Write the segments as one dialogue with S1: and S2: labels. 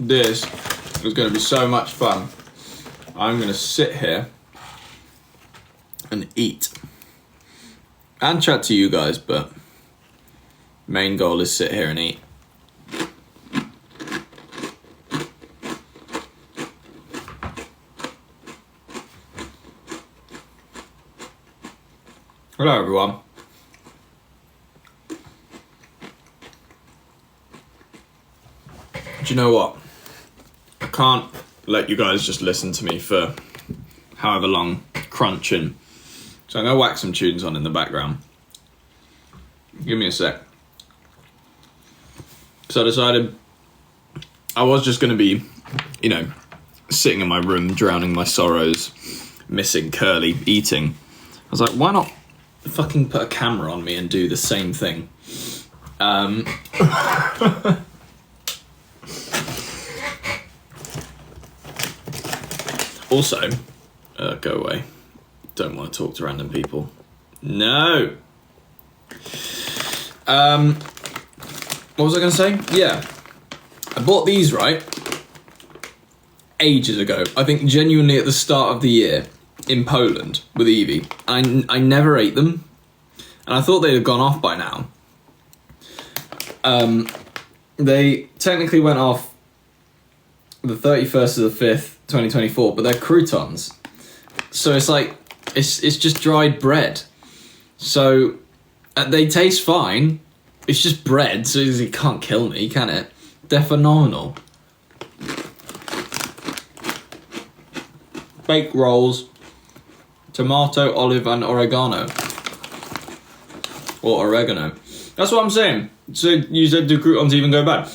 S1: this is going to be so much fun. I'm going to sit here and eat. And chat to you guys, but main goal is sit here and eat. Hello everyone. Do you know what? I can't let you guys just listen to me for however long crunching. So I'm going to whack some tunes on in the background. Give me a sec. So I decided I was just going to be, sitting in my room, drowning my sorrows, missing Curly, eating. I was like, why not fucking put a camera on me and do the same thing? Also, go away. Don't want to talk to random people. No. What was I going to say? Yeah. I bought these, right? Ages ago. I think genuinely at the start of the year in Poland with Evie. I never ate them. And I thought they'd have gone off by now. They technically went off the 31st of the 5th, 2024, but they're croutons. So it's like, it's just dried bread. So they taste fine. It's just bread, so it can't kill me, can it? They're phenomenal. Baked rolls, tomato, olive, and oregano. Or oregano. That's what I'm saying. So you said, do croutons even go bad?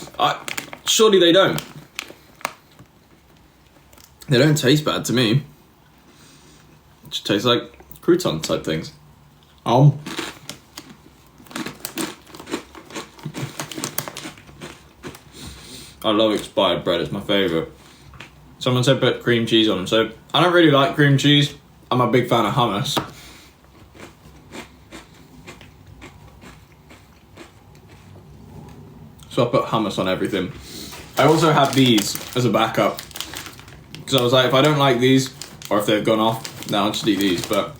S1: Surely they don't. They don't taste bad to me. It just tastes like crouton type things. I love expired bread, it's my favourite. Someone said put cream cheese on them, so I don't really like cream cheese. I'm a big fan of hummus. So I put hummus on everything. I also have these as a backup. Because I was like, if I don't like these, or if they've gone off, then I'll just eat these. But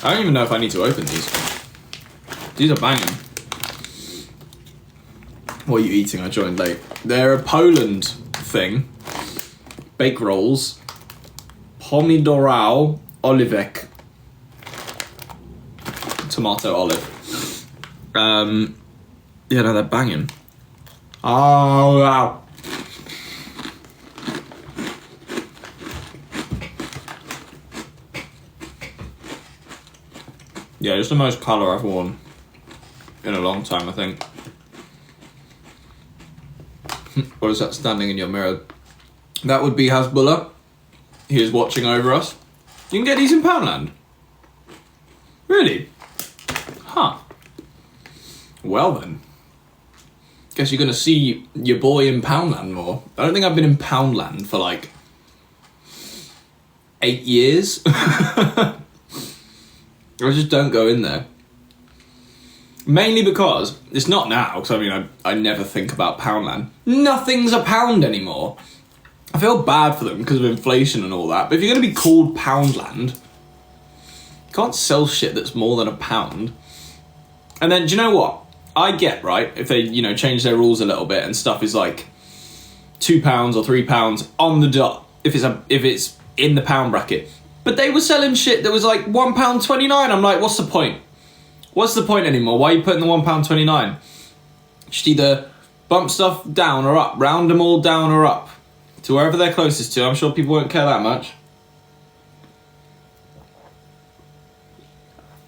S1: I don't even know if I need to open these. These are banging. What are you eating? I joined late. They're a Poland thing. Bake rolls. Pomidorał oliwek. Tomato olive. Yeah, no, they're banging. Oh, wow. Yeah, it's the most colour I've worn in a long time, I think. What is that standing in your mirror? That would be Hasbullah. He is watching over us. You can get these in Poundland. Really? Huh. Well then. Guess you're going to see your boy in Poundland more. I don't think I've been in Poundland for like 8 years. I just don't go in there. Mainly because, it's not now, because I never think about Poundland. Nothing's a pound anymore. I feel bad for them because of inflation and all that, but if you're going to be called Poundland, you can't sell shit that's more than a pound. And then, do you know what? I get, right, if they, change their rules a little bit and stuff is like £2 or £3 on the dot, if it's in the pound bracket. But they were selling shit that was like £1.29. I'm like, what's the point? What's the point anymore? Why are you putting the £1.29? Just either bump stuff down or up, round them all down or up to wherever they're closest to. I'm sure people won't care that much.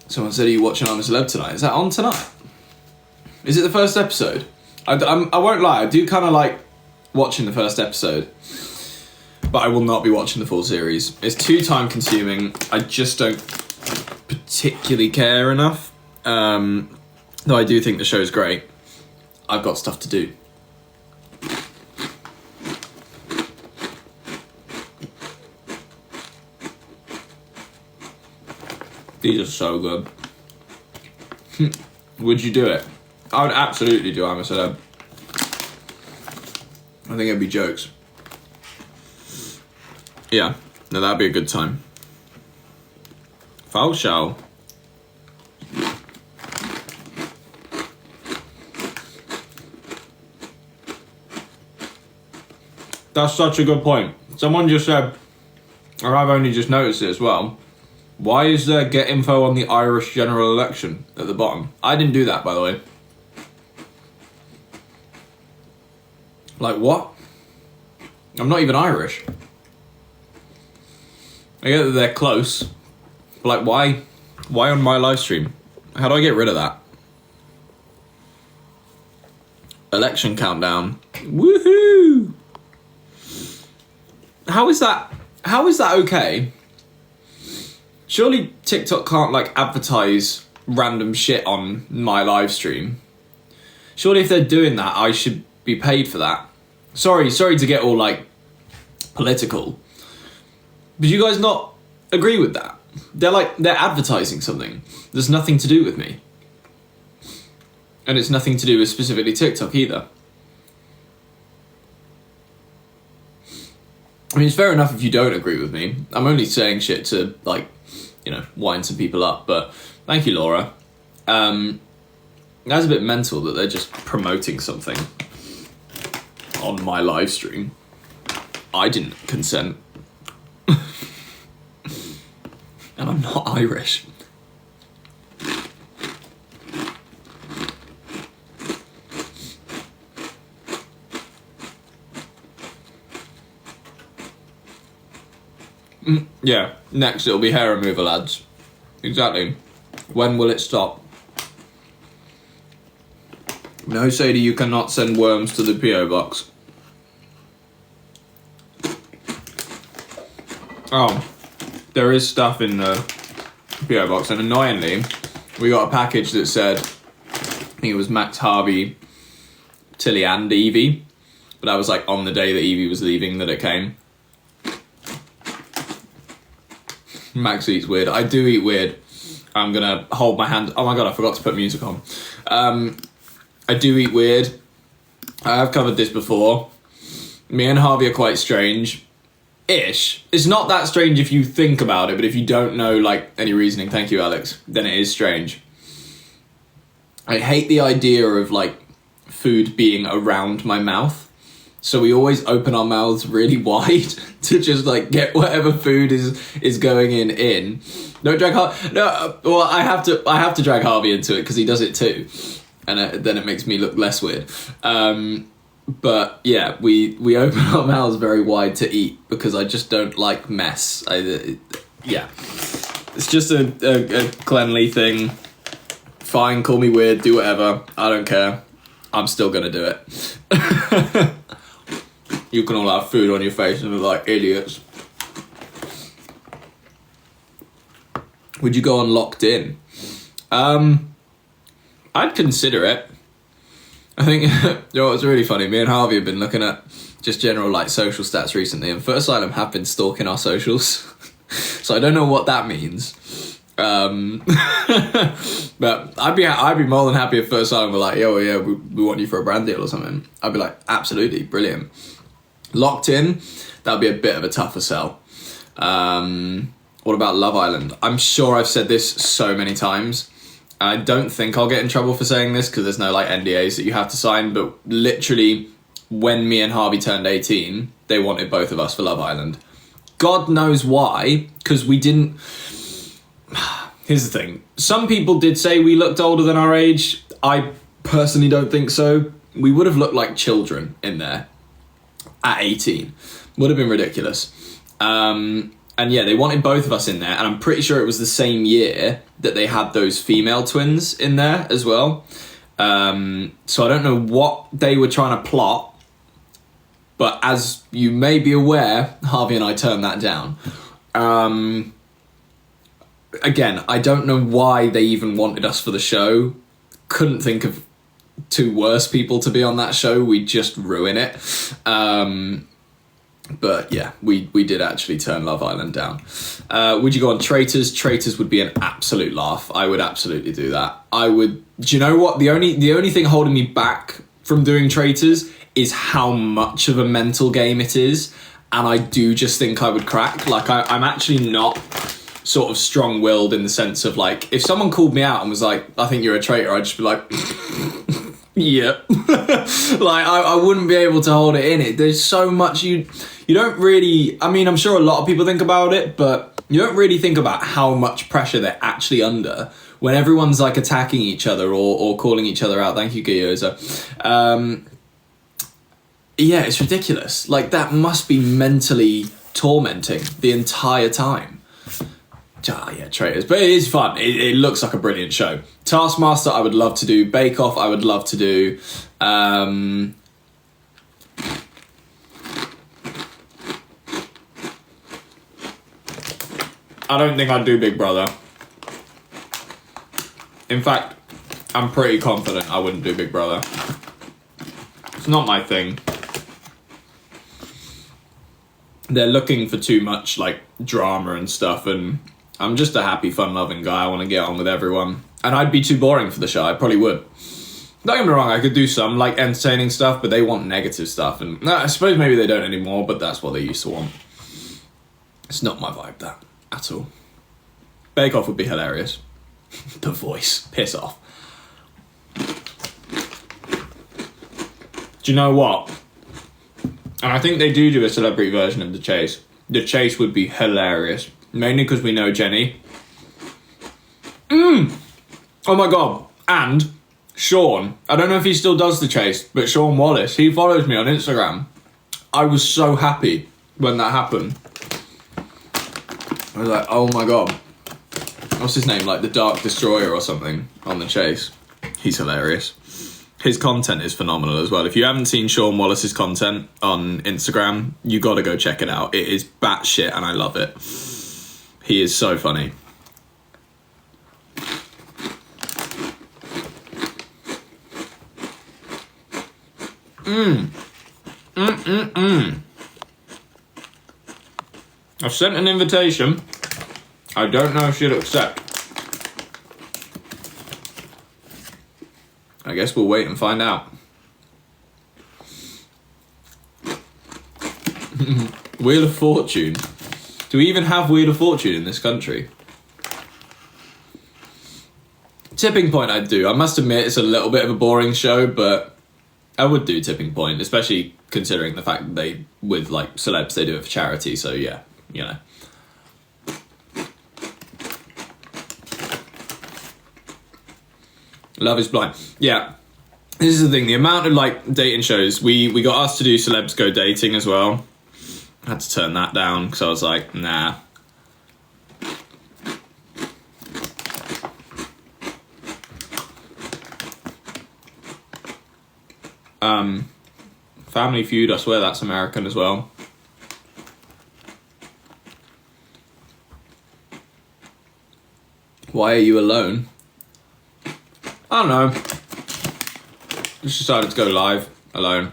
S1: Someone said, are you watching I'm a Celeb tonight? Is that on tonight? Is it the first episode? I won't lie, I do kind of like watching the first episode, but I will not be watching the full series. It's too time consuming. I just don't particularly care enough. Though I do think the show's great. I've got stuff to do. These are so good. Would you do it? I would absolutely do I'm a Celeb. I think it'd be jokes. Yeah, no, that'd be a good time. Foul show. That's such a good point. Someone just said, or I've only just noticed it as well, why is there get info on the Irish general election at the bottom? I didn't do that, by the way. Like, what? I'm not even Irish. I get that they're close, but like, why? Why on my live stream? How do I get rid of that? Election countdown. Woohoo! How is that okay? Surely TikTok can't like advertise random shit on my live stream. Surely if they're doing that, I should be paid for that. Sorry to get all like political. But you guys not agree with that? They're advertising something. There's nothing to do with me. And it's nothing to do with specifically TikTok either. I mean, it's fair enough if you don't agree with me. I'm only saying shit to, like, you know, wind some people up. But thank you, Laura. That's a bit mental that they're just promoting something on my live stream. I didn't consent. And I'm not Irish. Yeah, next it'll be hair removal ads. Exactly. When will it stop? No, Sadie, you cannot send worms to the PO box. Oh, there is stuff in the PO box, and annoyingly, we got a package that said, I think it was Max, Harvey, Tilly and Evie, but that was like on the day that Evie was leaving that it came. Max eats weird. I do eat weird. I'm gonna hold my hand. Oh my god, I forgot to put music on. I do eat weird. I have covered this before. Me and Harvey are quite strange-ish. It's not that strange if you think about it, but if you don't know like any reasoning, thank you, Alex, then it is strange. I hate the idea of like food being around my mouth. So we always open our mouths really wide to just like get whatever food is going in. Don't drag Harvey. No, well I have to drag Harvey into it because he does it too, and then it makes me look less weird. But yeah, we open our mouths very wide to eat because I just don't like mess. Yeah, it's just a cleanly thing. Fine, call me weird, do whatever. I don't care. I'm still gonna do it. You can all have food on your face and look like idiots. Would you go on Locked In? I'd consider it. I think, you know what's really funny? Me and Harvey have been looking at just general like social stats recently, and First Asylum have been stalking our socials. So I don't know what that means. But I'd be more than happy if First Asylum were like, yo, yeah, we want you for a brand deal or something. I'd be like, absolutely, brilliant. Locked In, that'd be a bit of a tougher sell. What about Love Island? I'm sure I've said this so many times. I don't think I'll get in trouble for saying this because there's no like NDAs that you have to sign, but literally when me and Harvey turned 18, they wanted both of us for Love Island. God knows why, because we didn't... Here's the thing. Some people did say we looked older than our age. I personally don't think so. We would have looked like children in there. At 18. Would have been ridiculous. And yeah, they wanted both of us in there, and I'm pretty sure it was the same year that they had those female twins in there as well. So I don't know what they were trying to plot, but as you may be aware, Harvey and I turned that down. Again, I don't know why they even wanted us for the show. Couldn't think of two worse people to be on that show. We'd just ruin it. But yeah, we did actually turn Love Island down. Would you go on Traitors? Traitors would be an absolute laugh. I would absolutely do that. I would. Do you know what? The only thing holding me back from doing Traitors is how much of a mental game it is. And I do just think I would crack. Like, I'm actually not sort of strong-willed in the sense of, like, if someone called me out and was like, I think you're a traitor, I'd just be like, yeah. Like, I wouldn't be able to hold it in. There's so much you don't really... I mean, I'm sure a lot of people think about it, but you don't really think about how much pressure they're actually under when everyone's, like, attacking each other or calling each other out. Thank you, Gyoza. Yeah, it's ridiculous. Like, that must be mentally tormenting the entire time. Yeah, traitors. But it is fun. It looks like a brilliant show. Taskmaster, I would love to do. Bake Off, I would love to do. I don't think I'd do Big Brother. In fact, I'm pretty confident I wouldn't do Big Brother. It's not my thing. They're looking for too much, like, drama and stuff, and I'm just a happy, fun-loving guy. I want to get on with everyone. And I'd be too boring for the show. I probably would. Don't get me wrong, I could do some, like, entertaining stuff, but they want negative stuff, and I suppose maybe they don't anymore, but that's what they used to want. It's not my vibe, that, at all. Bake Off would be hilarious. The Voice. Piss off. Do you know what? And I think they do a celebrity version of The Chase. The Chase would be hilarious. Mainly because we know Jenny. Oh my god. And Sean. I don't know if he still does The Chase, but Sean Wallace. He follows me on Instagram. I was so happy when that happened. I was like, oh my god. What's his name? Like the Dark Destroyer or something on The Chase. He's hilarious. His content is phenomenal as well. If you haven't seen Sean Wallace's content on Instagram, you got to go check it out. It is batshit and I love it. He is so funny. I've sent an invitation. I don't know if she'll accept. I guess we'll wait and find out. Wheel of Fortune. Do we even have Wheel of Fortune in this country? Tipping Point I'd do. I must admit it's a little bit of a boring show, but I would do Tipping Point, especially considering the fact that with like celebs, they do it for charity, so yeah, you know. Love is Blind. Yeah. This is the thing. The amount of like dating shows, we got asked to do Celebs Go Dating as well. I had to turn that down because I was like, nah. Family Feud, I swear that's American as well. Why are you alone? I don't know. Just decided to go live alone.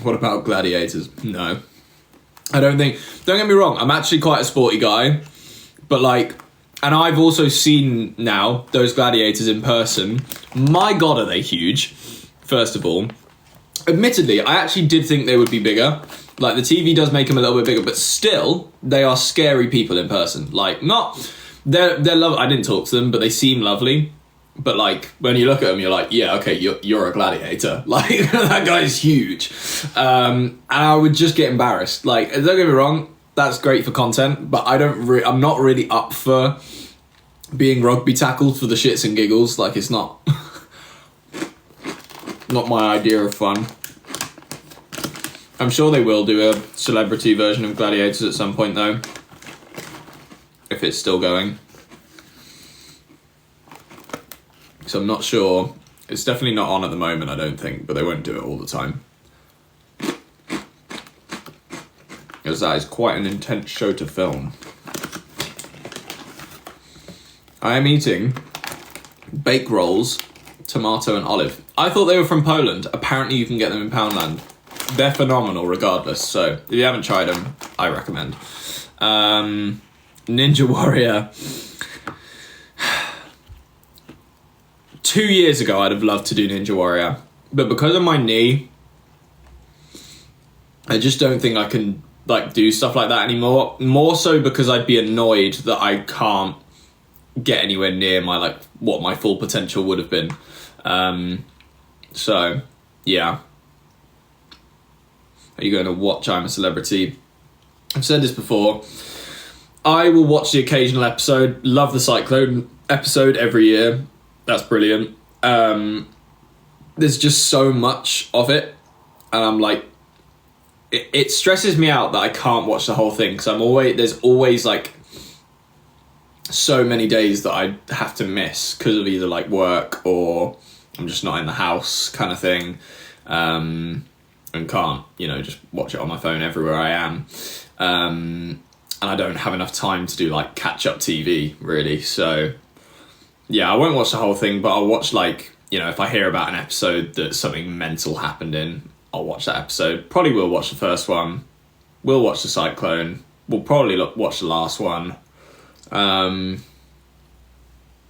S1: What about Gladiators? No. I don't think... Don't get me wrong, I'm actually quite a sporty guy. But like... And I've also seen now those Gladiators in person. My God, are they huge, first of all. Admittedly, I actually did think they would be bigger. Like, the TV does make them a little bit bigger, but still, they are scary people in person. Like, not... They're I didn't talk to them, but they seem lovely. But like when you look at them, you're like, yeah, okay, you're a gladiator. Like that guy's huge, and I would just get embarrassed. Like, don't get me wrong, that's great for content, but I'm not really up for being rugby tackled for the shits and giggles. Like, it's not my idea of fun. I'm sure they will do a celebrity version of Gladiators at some point though. If it's still going. So I'm not sure. It's definitely not on at the moment, I don't think, but they won't do it all the time. Because that is quite an intense show to film. I am eating bake rolls, tomato and olive. I thought they were from Poland. Apparently you can get them in Poundland. They're phenomenal regardless, so if you haven't tried them, I recommend. Ninja Warrior. 2 years ago, I'd have loved to do Ninja Warrior. But because of my knee, I just don't think I can like do stuff like that anymore. More so because I'd be annoyed that I can't get anywhere near my like what my full potential would have been. So yeah. Are you going to watch I'm a Celebrity? I've said this before. I will watch the occasional episode. Love the Cyclone episode every year. That's brilliant. There's just so much of it, and I'm like, it stresses me out that I can't watch the whole thing, because there's always like so many days that I have to miss because of either like work or I'm just not in the house kind of thing, and can't, just watch it on my phone everywhere I am, and I don't have enough time to do like catch up TV really. So yeah, I won't watch the whole thing, but I'll watch like, if I hear about an episode that something mental happened in, I'll watch that episode. Probably will watch the first one. We'll watch the Cyclone. We'll probably watch the last one.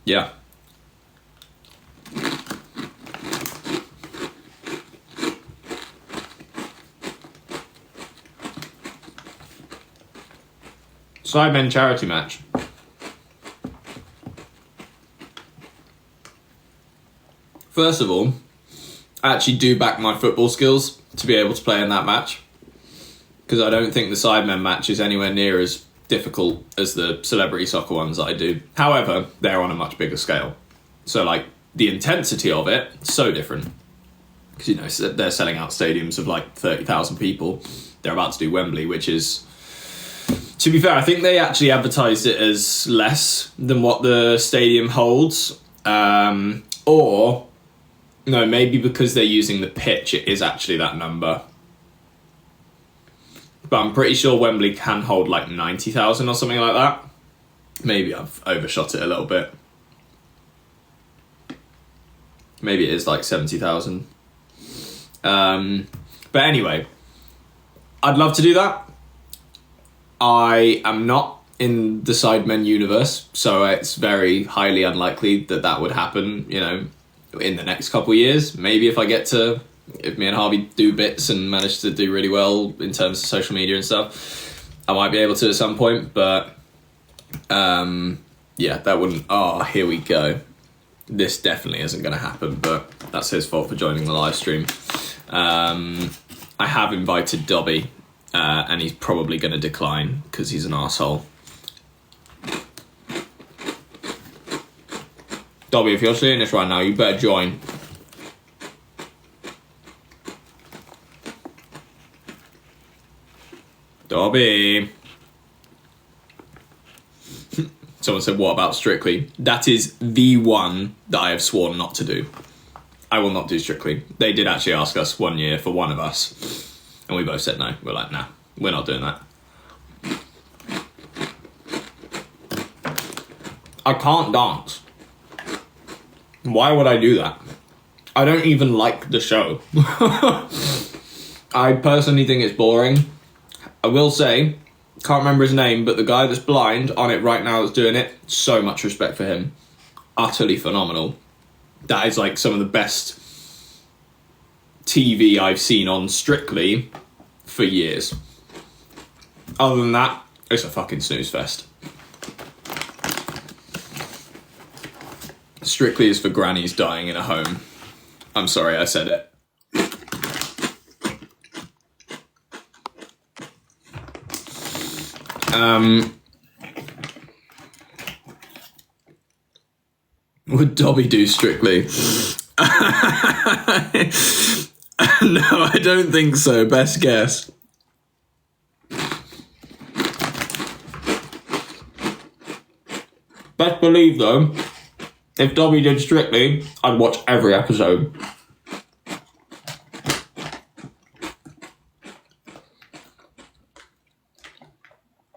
S1: Yeah. Sidemen charity match. First of all, I actually do back my football skills to be able to play in that match, because I don't think the Sidemen match is anywhere near as difficult as the celebrity soccer ones that I do. However, they're on a much bigger scale. So like the intensity of it, so different. Because, they're selling out stadiums of like 30,000 people. They're about to do Wembley, which is, to be fair, I think they actually advertised it as less than what the stadium holds. Or, no, maybe because they're using the pitch, it is actually that number. But I'm pretty sure Wembley can hold like 90,000 or something like that. Maybe I've overshot it a little bit. Maybe it is like 70,000. But anyway, I'd love to do that. I am not in the Sidemen universe, so it's very highly unlikely that would happen, in the next couple of years. Maybe if me and Harvey do bits and manage to do really well in terms of social media and stuff, I might be able to at some point, but yeah, that wouldn't, here we go. This definitely isn't going to happen, but that's his fault for joining the live stream. I have invited Dobby, and he's probably going to decline because he's an arsehole. Dobby, if you're seeing this right now, you better join. Dobby. Someone said, what about Strictly? That is the one that I have sworn not to do. I will not do Strictly. They did actually ask us one year for one of us, and we both said no. We're like, nah, we're not doing that. I can't dance. Why would I do that? I don't even like the show. I personally think it's boring. I will say, can't remember his name, but the guy that's blind on it right now that's doing it, so much respect for him. Utterly phenomenal. That is like some of the best TV I've seen on Strictly for years. Other than that, it's a fucking snooze fest. Strictly is for grannies dying in a home. I'm sorry I said it. Would Dobby do Strictly? No, I don't think so. Best guess. Best believe though, if Dobby did Strictly, I'd watch every episode.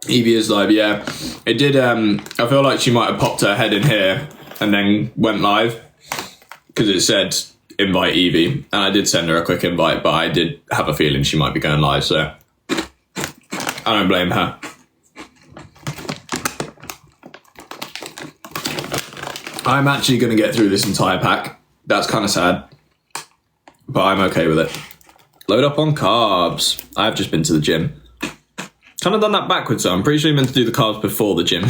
S1: Evie is live, yeah. It did, I feel like she might have popped her head in here and then went live, because it said invite Evie, and I did send her a quick invite, but I did have a feeling she might be going live, so I don't blame her. I'm actually going to get through this entire pack. That's kind of sad, but I'm okay with it. Load up on carbs. I've just been to the gym. Kind of done that backwards, so I'm pretty sure you meant to do the carbs before the gym.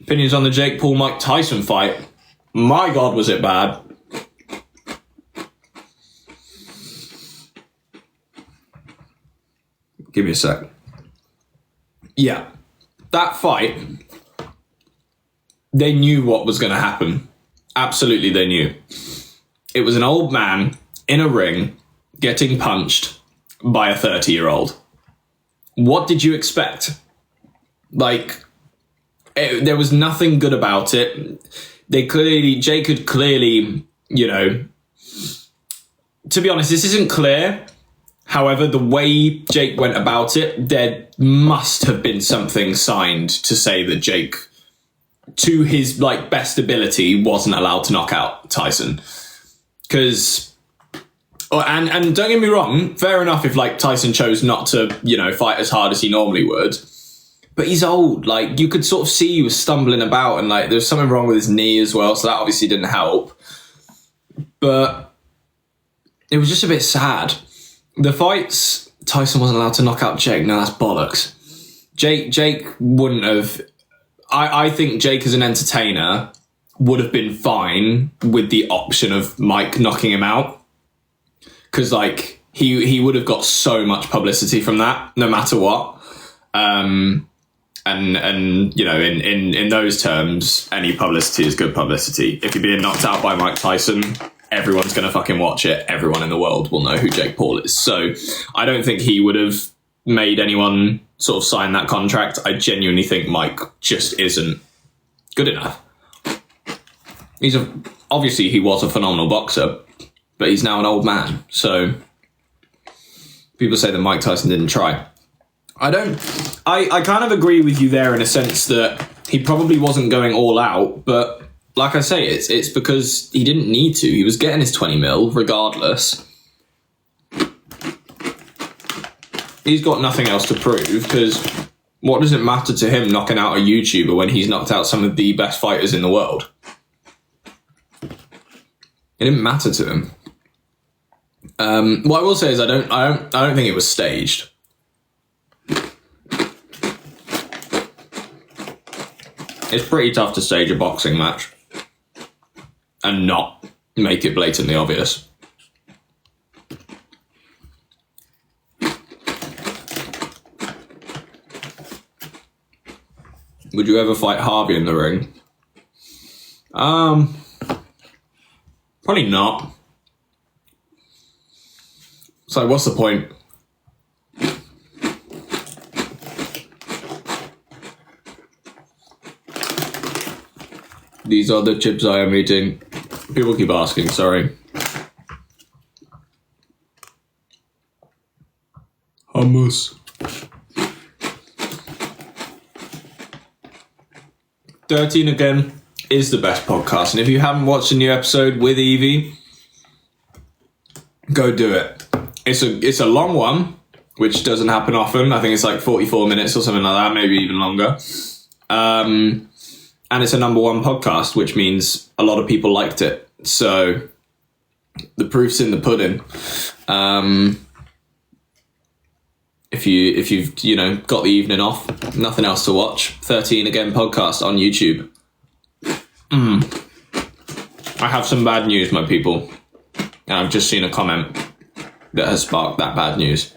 S1: Opinions on the Jake Paul-Mike Tyson fight. My God, was it bad. Give me a sec. Yeah, that fight, they knew what was going to happen. Absolutely, they knew. It was an old man in a ring getting punched by a 30-year-old. What did you expect? There was nothing good about it. Jake had clearly, to be honest, this isn't clear. However, the way Jake went about it, there must have been something signed to say that Jake, to his best ability, wasn't allowed to knock out Tyson. Because, and don't get me wrong, fair enough if Tyson chose not to, fight as hard as he normally would. But he's old. You could sort of see he was stumbling about, and there was something wrong with his knee as well, so that obviously didn't help. But it was just a bit sad. The fights, Tyson wasn't allowed to knock out Jake. No, that's bollocks. Jake wouldn't have... I think Jake as an entertainer would have been fine with the option of Mike knocking him out. Because, he would have got so much publicity from that, no matter what. And in those terms, any publicity is good publicity. If you're being knocked out by Mike Tyson, everyone's going to fucking watch it. Everyone in the world will know who Jake Paul is. So I don't think he would have made anyone sort of sign that contract. I genuinely think Mike just isn't good enough. Obviously he was a phenomenal boxer, but he's now an old man. So people say that Mike Tyson didn't try. I kind of agree with you there in a sense that he probably wasn't going all out, but like I say, it's because he didn't need to. He was getting his 20 mil regardless. He's got nothing else to prove, because what does it matter to him knocking out a YouTuber when he's knocked out some of the best fighters in the world? It didn't matter to him. What I will say is I don't think it was staged. It's pretty tough to stage a boxing match and not make it blatantly obvious. Would you ever fight Harvey in the ring? Probably not. So what's the point? These are the chips I am eating. People keep asking, sorry. Hummus. 13 Again is the best podcast. And if you haven't watched a new episode with Evie, go do it. It's a long one, which doesn't happen often. I think it's 44 minutes or something like that, maybe even longer. And it's a #1 podcast, which means a lot of people liked it. So the proof's in the pudding. If you've got the evening off, nothing else to watch, 13 Again podcast on YouTube. I have some bad news, my people. And I've just seen a comment that has sparked that bad news.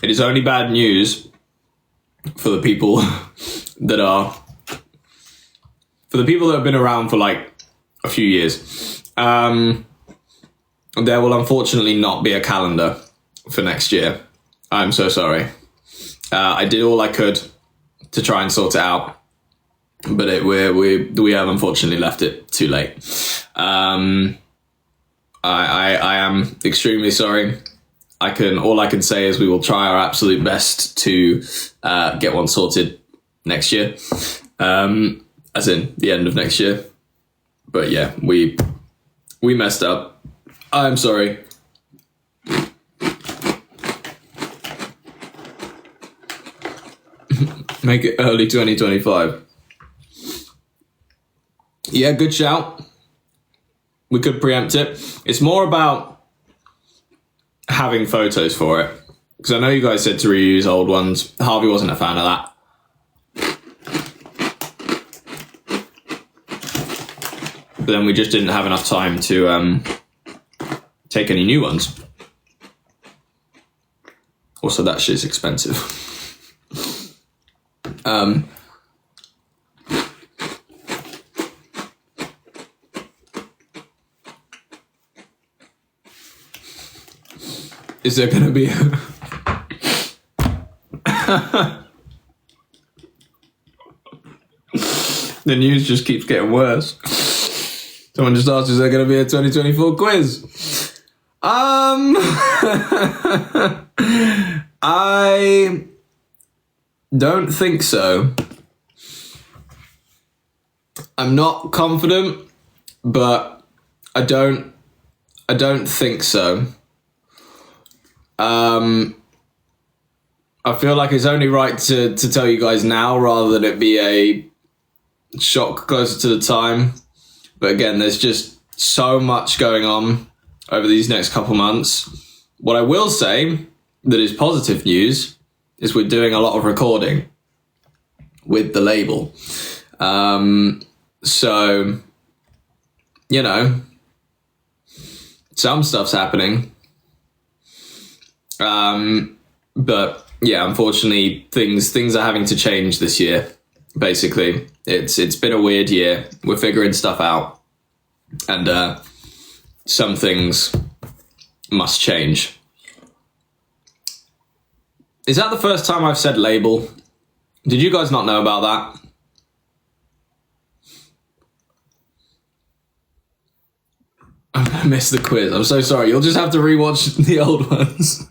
S1: It is only bad news for the people that have been around for a few years. There will unfortunately not be a calendar for next year. I'm so sorry. I did all I could to try and sort it out, but we have unfortunately left it too late. I am extremely sorry. All I can say is we will try our absolute best to get one sorted next year, as in the end of next year. But yeah, we messed up. I'm sorry. Make it early 2025. Yeah, good shout. We could preempt it. It's more about having photos for it. Because I know you guys said to reuse old ones. Harvey wasn't a fan of that. But then we just didn't have enough time to take any new ones. Also, that shit's expensive. Is there going to be The news just keeps getting worse. Someone just asked, is there going to be a 2024 quiz? I don't think so. I'm not confident, but I don't think so. I feel like it's only right to tell you guys now rather than it be a shock closer to the time. But again, there's just so much going on over these next couple months. What I will say that is positive news is we're doing a lot of recording with the label. So, you know, some stuff's happening. But yeah, unfortunately, things are having to change this year. Basically, it's been a weird year. We're figuring stuff out, and some things must change. Is that the first time I've said label? Did you guys not know about that? I missed the quiz. I'm so sorry. You'll just have to rewatch the old ones.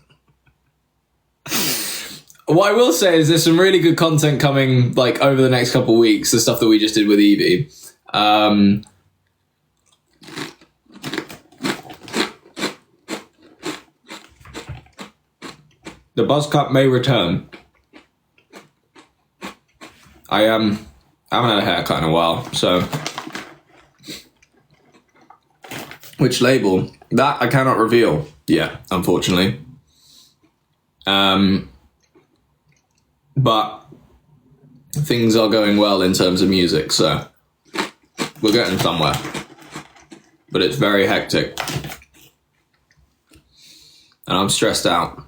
S1: What I will say is there's some really good content coming like over the next couple of weeks, the stuff that we just did with Evie. The buzz cut may return. I haven't had a haircut in a while, so which label? That I cannot reveal yet, unfortunately. But things are going well in terms of music, so we're getting somewhere. But it's very hectic. And I'm stressed out.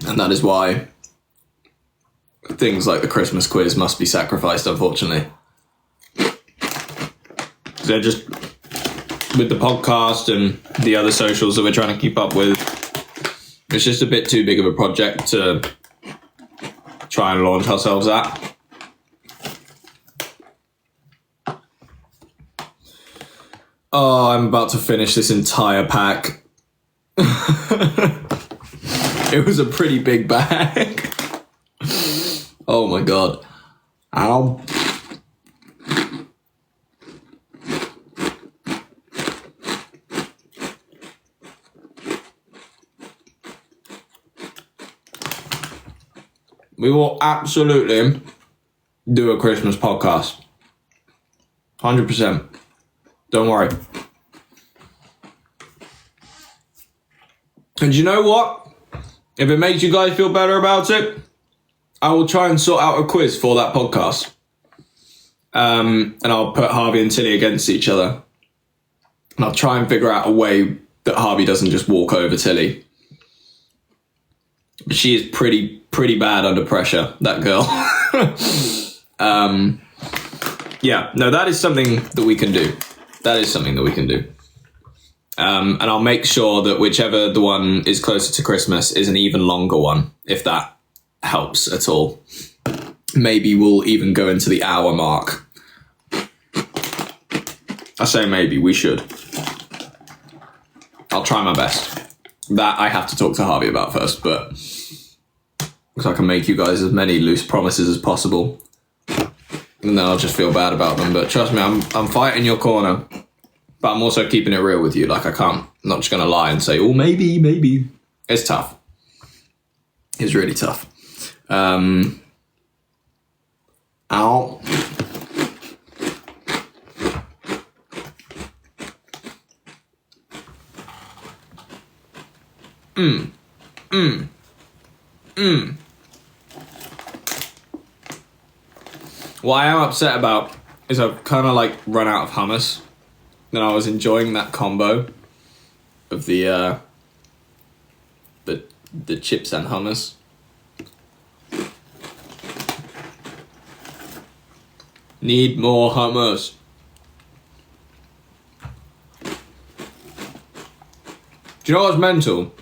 S1: And that is why things like the Christmas quiz must be sacrificed, unfortunately. They're just, with the podcast and the other socials that we're trying to keep up with, it's just a bit too big of a project to try and launch ourselves at. Oh, I'm about to finish this entire pack. It was a pretty big bag. Oh my god. Ow. We will absolutely do a Christmas podcast. 100%. Don't worry. And you know what? If it makes you guys feel better about it, I will try and sort out a quiz for that podcast. And I'll put Harvey and Tilly against each other. And I'll try and figure out a way that Harvey doesn't just walk over Tilly. But she is pretty bad under pressure, that girl. Yeah, no, that is something that we can do. That is something that we can do. And I'll make sure that whichever the one is closer to Christmas is an even longer one, if that helps at all. Maybe we'll even go into the hour mark. I say maybe, we should. I'll try my best. That I have to talk to Harvey about first, but because I can make you guys as many loose promises as possible. And then I'll just feel bad about them. But trust me, I'm fighting your corner. But I'm also keeping it real with you. Like, I'm not just going to lie and say, oh, maybe. It's tough. It's really tough. Ow. What I am upset about is I've kind of like run out of hummus. And I was enjoying that combo of the chips and hummus. Need more hummus. Do you know what's mental?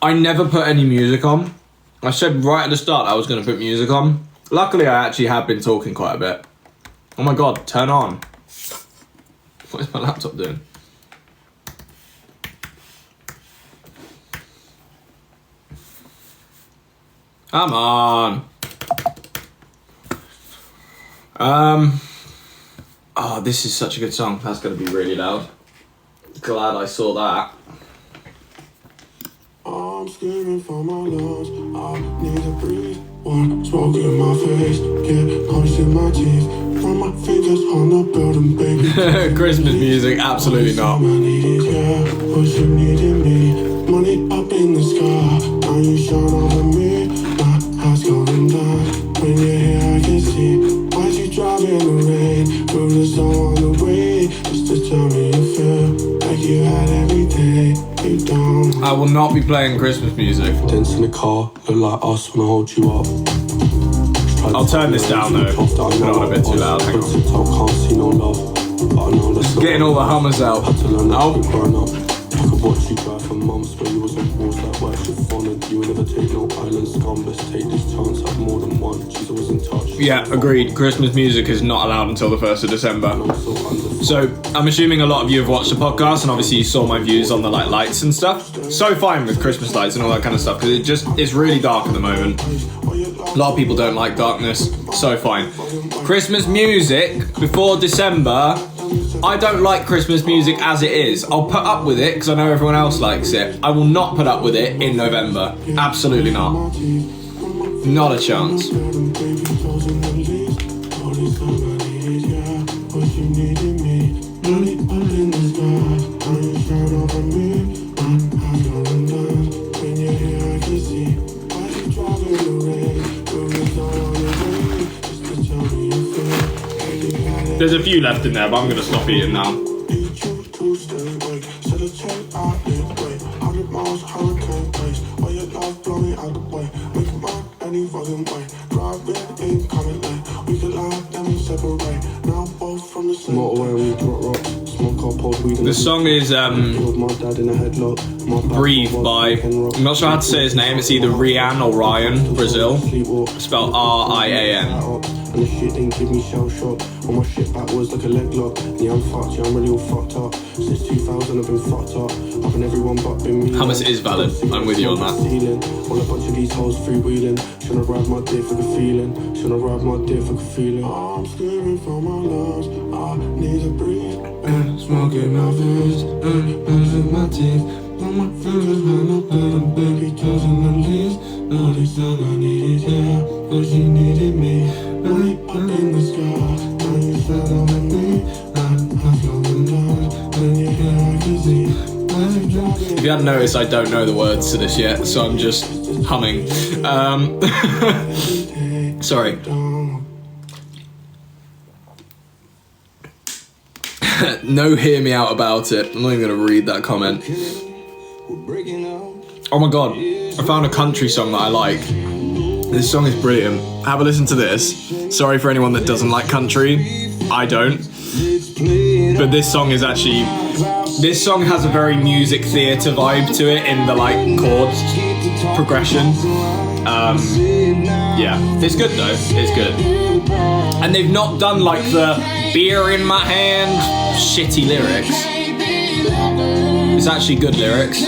S1: I never put any music on. I said right at the start I was going to put music on. Luckily, I actually have been talking quite a bit. Oh my god, turn on. What is my laptop doing? Come on. Oh, this is such a good song. That's going to be really loud. Glad I saw that. I'm screaming for my lungs. I need to breathe. One smoke in my face. Get punched in my teeth. From my fingers on the building, baby. Christmas music, absolutely not. What you needed me. Money up in the sky. Now you shine over me. My eyes going down. When you're here, I can see. Why'd you drive in the rain? Through the snow on the way. Just to tell me you feel like you had everything. You don't. I will not be playing Christmas music.
S2: Dents in the car, look like us when I hold you up.
S1: I'll turn this down though. Put it on a bit too loud. Hang on. Getting all the hummers out.
S2: Oh. I could watch you drive for months, but you wasn't forced like why she fun. You would never take no island scum. Let's take this chance, have more than one. She's always in touch.
S1: Yeah, agreed. Christmas music is not allowed until the 1st of December. So I'm assuming a lot of you have watched the podcast, and obviously you saw my views on the like lights and stuff. So fine with Christmas lights and all that kind of stuff, because it's really dark at the moment. A lot of people don't like darkness, so fine. Christmas music before December, I don't like Christmas music as it is. I'll put up with it because I know everyone else likes it. I will not put up with it in November. Absolutely not. Not a chance. There's a few left in there, but I'm going to stop eating now. The song is Breathe by, I'm not sure how to say his name, it's either Rian or Ryan, Brazil, spelled R-I-A-N.
S2: And the shit didn't give me shell shock. On my shit backwards like a leg lock. Yeah, I'm fucked, yeah, I'm really all fucked up. Since 2000 I've been fucked up. I've been everyone but been me.
S1: Hummus is valid, I'm with you on that.
S2: All a bunch of these hoes freewheeling. Tryna ride my dick for the feeling. Tryna ride my dick for the feeling. I'm screaming for my lungs. I need to breathe. Smoking my face. Losing my teeth. On my fingers when I put them baby toes in the leaves. All this time I needed, yeah, but she needed me. Money up in the sky, now you fell over me. I'm going down, when you're here I can see.
S1: If you hadn't noticed, I don't know the words to this yet, so I'm just humming. Sorry. No hear me out about it. I'm not even going to read that comment. Oh my god, I found a country song that I like. This song is brilliant. Have a listen to this. Sorry for anyone that doesn't like country. I don't. But this song is actually... This song has a very music theatre vibe to it in the like chords progression. Yeah, it's good though. It's good. And they've not done like the beer in my hand shitty lyrics. It's actually good lyrics.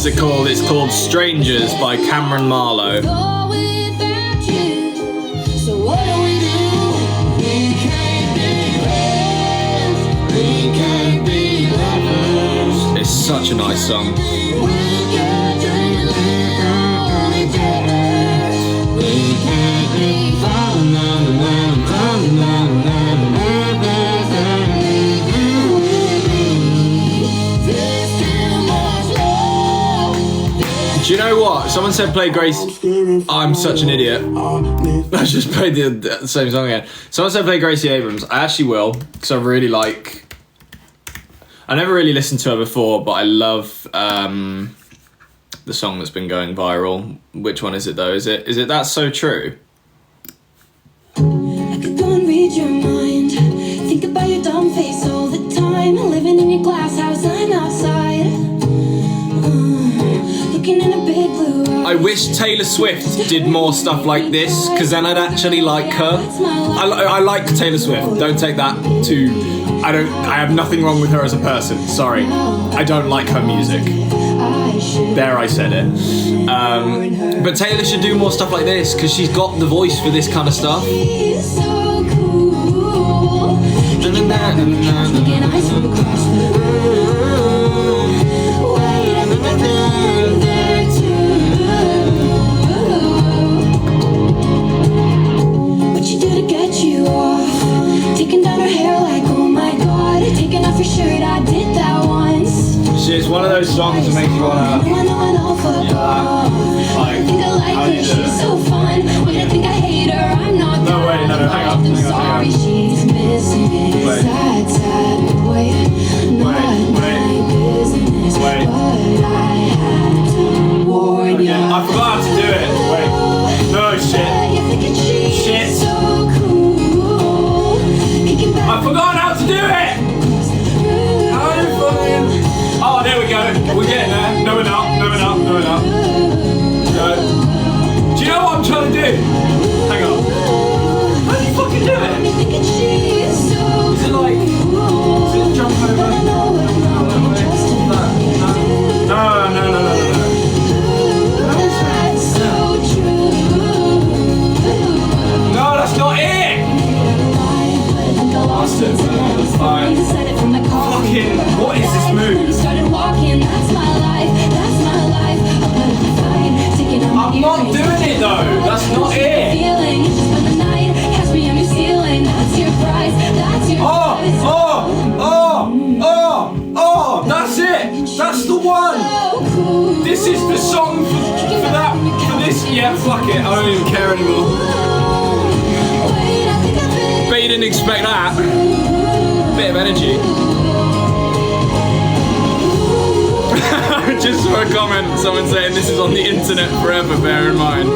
S1: it called? It's called Strangers by Cameron Marlowe. It's such a nice song. Do you know what? Someone said play Grace. I'm such an idiot. I just played the same song again. Someone said play Gracie Abrams. I actually will, because I really like... I never really listened to her before, but I love the song that's been going viral. Which one is it though? Is it That's So True?
S3: I could go and read your mind. Think about your dumb face all the time. Living in your glass house, I'm outside. Looking in a big blue eye.
S1: I wish Taylor Swift did more stuff like this, because then I'd actually like her. I like Taylor Swift. Don't take that to... I have nothing wrong with her as a person. Sorry. I don't like her music. There, I said it. But Taylor should do more stuff like this, because she's got the voice for this kind of stuff.
S3: What you do to get you off? Taking down her hair like, oh my god. Taking off your shirt, I did that once.
S1: It's one of those songs that makes you wanna...
S3: I think I like her, she's so fun. When I think I hate her, I'm not
S1: No, wait, no, hang on.
S3: I'm sorry, she's missing it. Sad, sad boy. Not my business. But I had to warn ya.
S1: I forgot how to do it. Wait. No, shit. Shit. I forgot how to do it! How are you fucking... Oh, there we go. We're getting there. No, we're not. No, we're not. No, we're not. Go. Do you know what I'm trying to do? Hang on. How do you fucking do it? Is it like... Is it jump over? No. No, that's not it! That's fine. Fucking, what is this move? I'm not doing it though. That's not it. Oh, that's it. That's the one. This is the song for that, for this. Yeah, fuck it. I don't even care anymore. Bet you didn't expect that. Bit of energy. Just for a comment, someone saying this is on the internet forever, bear in mind.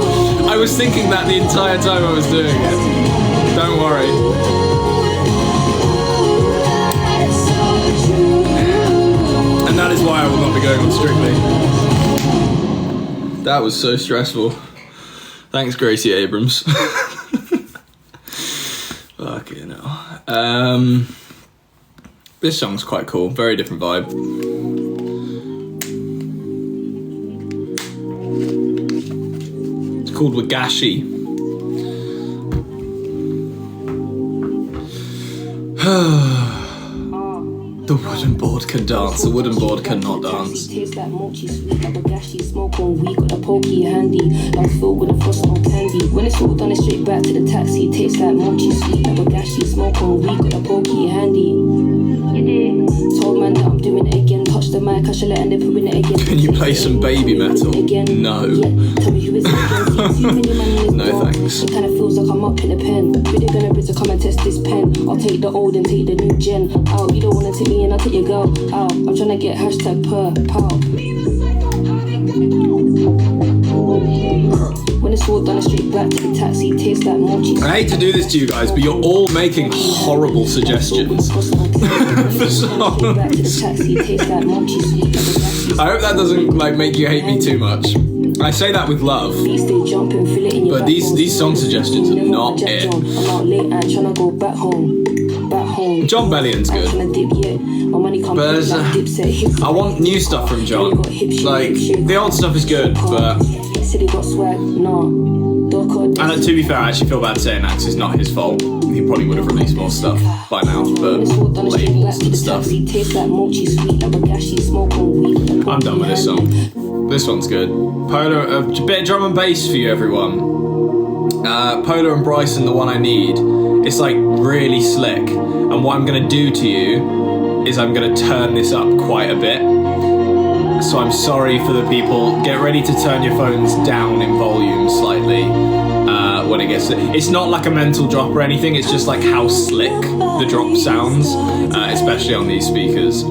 S1: I was thinking that the entire time I was doing it. Don't worry. And that is why I will not be going on Strictly. That was so stressful. Thanks, Gracie Abrams. Fucking hell. This song's quite cool. Very different vibe. It's called Wagashi. The wooden board can dance. The wooden board cannot dance.
S3: Tastes like mochi sweet, like wagashi, smoke on weed, got a pokey handy. I'm filled with a frost on candy. When it's all done, it's straight back to the taxi. Tastes like mochi sweet, like wagashi, smoke on weed, got a pokey handy. Told man that I'm doing it again. Touch the mic, I should let end up doing it again.
S1: Can you play some baby metal? No.
S3: Tell me who is it again?
S1: No thanks.
S3: It kinda feels like I'm up in a pen. Really gonna bridge to come and test this pen. I'll take the old and take the new gen out. You don't wanna take me and I'll take your girl out. I'm tryna get hashtag per pow. When it's all done, it's straight back to the taxi. Tastes like mochi.
S1: I hate to do this to you guys, but you're all making horrible suggestions for songs. I hope that doesn't like make you hate me too much. I say that with love, but these song suggestions are not it.
S3: I'm out late and tryna go back home. back home.
S1: John Bellion's good. But I want new stuff from John. Like, the old stuff is good, but... And to be fair, I actually feel bad saying that because it's not his fault. He probably would have released more stuff by now, but labels and stuff. I'm done with this song. This one's good. Polar, a bit of drum and bass for you, everyone. Polar and Bryson, the one I need. It's like really slick. And what I'm gonna do to you is I'm gonna turn this up quite a bit. So I'm sorry for the people. Get ready to turn your phones down in volume slightly when it gets... It's not like a mental drop or anything, it's just like how slick the drop sounds, especially on these speakers.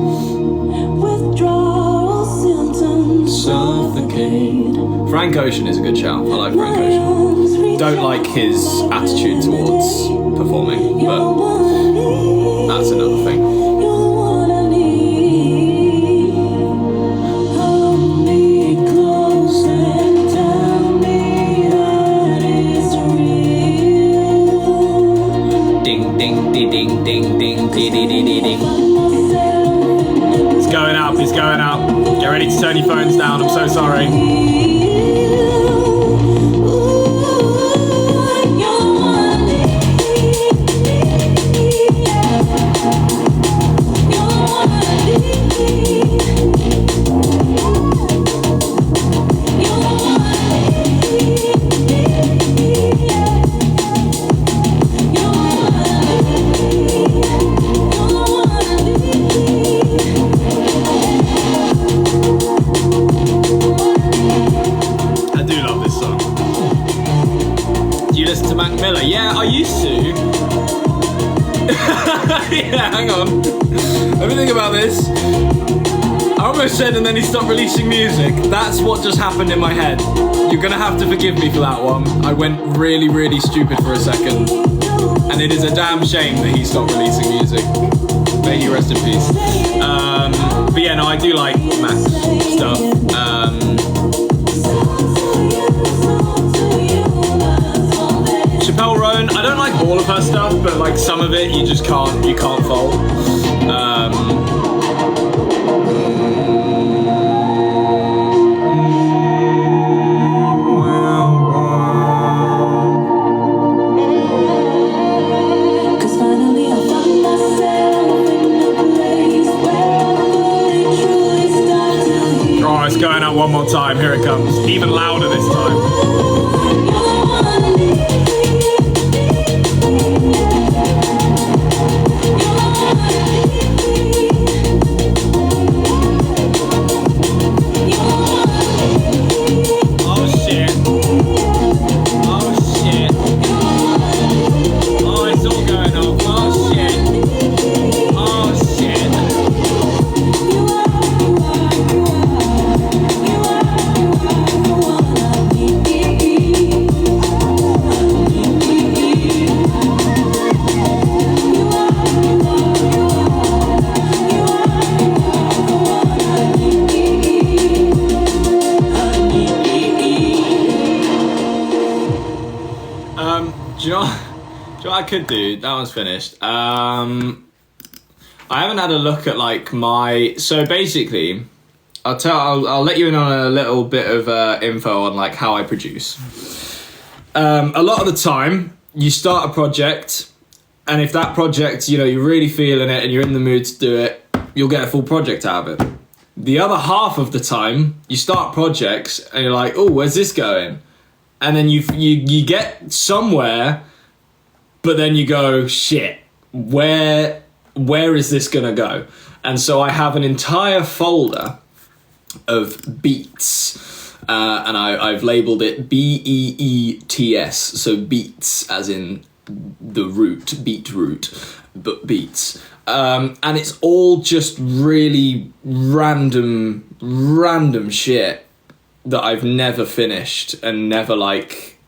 S1: Suffocate. Frank Ocean is a good shout. I like Frank Ocean. Don't like his attitude towards performing, but that's another thing. It's going up. Get ready to turn your phones down. I'm so sorry. Yeah, I used to. Yeah, hang on. Let me think about this. I almost said and then he stopped releasing music. That's what just happened in my head. You're gonna have to forgive me for that one. I went really, really stupid for a second. And it is a damn shame that he stopped releasing music. May he rest in peace. But yeah, no, I do like Max stuff. Chappelle Roan, I don't like all of her stuff, but like some of it you just can't fault. Oh, it's going up one more time, here it comes. Even louder this time. Do you know what I could do? That one's finished. I haven't had a look at like my... So basically, I'll let you in on a little bit of info on like how I produce. A lot of the time, you start a project, and if that project, you know, you're really feeling it and you're in the mood to do it, you'll get a full project out of it. The other half of the time, you start projects and you're like, oh, where's this going? And then you get somewhere, but then you go, shit, where is this gonna go? And so I have an entire folder of beats, and I've labeled it BEETS, so beats as in the root, beetroot, but beats. And it's all just really random shit that I've never finished and never like...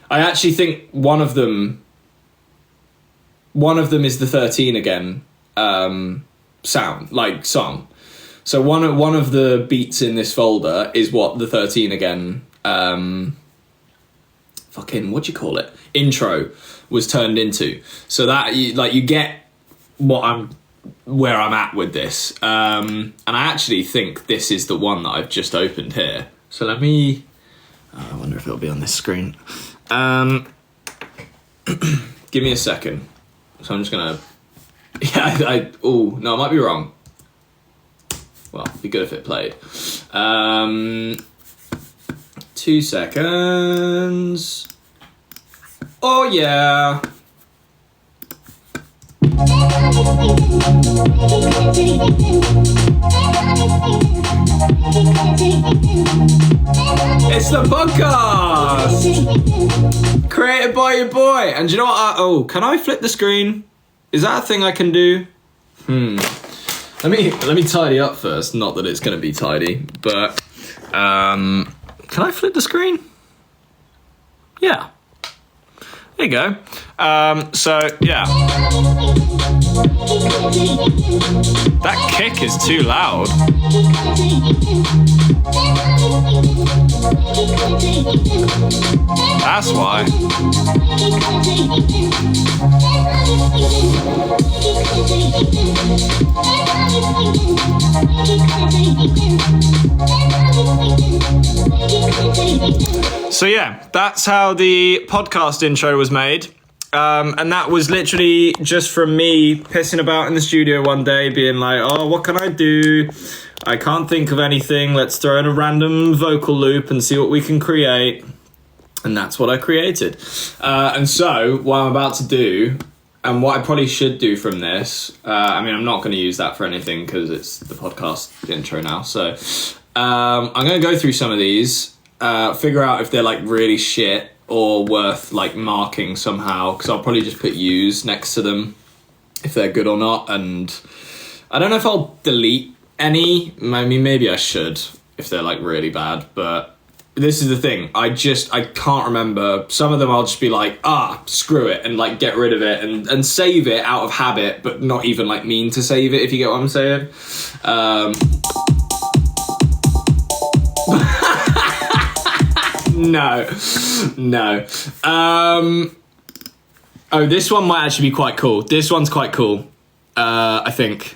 S1: I actually think one of them is the 13 Again sound, like song. So one of the beats in this folder is what the 13 Again fucking, what do you call it? Intro was turned into. So that, you get where I'm at with this. And I actually think this is the one that I've just opened here. So let me... I wonder if it'll be on this screen. Give me a second. So I'm just gonna... Yeah, oh, no, I might be wrong. Well, it'd be good if it played. 2 seconds. Oh, yeah. It's the podcast created by your boy. And do you know what? Can I flip the screen? Is that a thing I can do? Let me tidy up first. Not that it's going to be tidy, but can I flip the screen? Yeah. There you go. So yeah, that kick is too loud. That's why. So yeah, that's how the podcast intro was made. And that was literally just from me pissing about in the studio one day, being like, oh, what can I do? I can't think of anything. Let's throw in a random vocal loop and see what we can create. And that's what I created. And so what I'm about to do, and what I probably should do from this, I'm not going to use that for anything because it's the podcast intro now. So I'm going to go through some of these, figure out if they're like really shit or worth like marking somehow, because I'll probably just put U's next to them if they're good or not. And I don't know if I'll delete any. Maybe I should if they're like really bad, but this is the thing, I can't remember. Some of them I'll just be like, screw it, and like get rid of it and save it out of habit, but not even like mean to save it, if you get what I'm saying. No. This one might actually be quite cool. This one's quite cool, I think.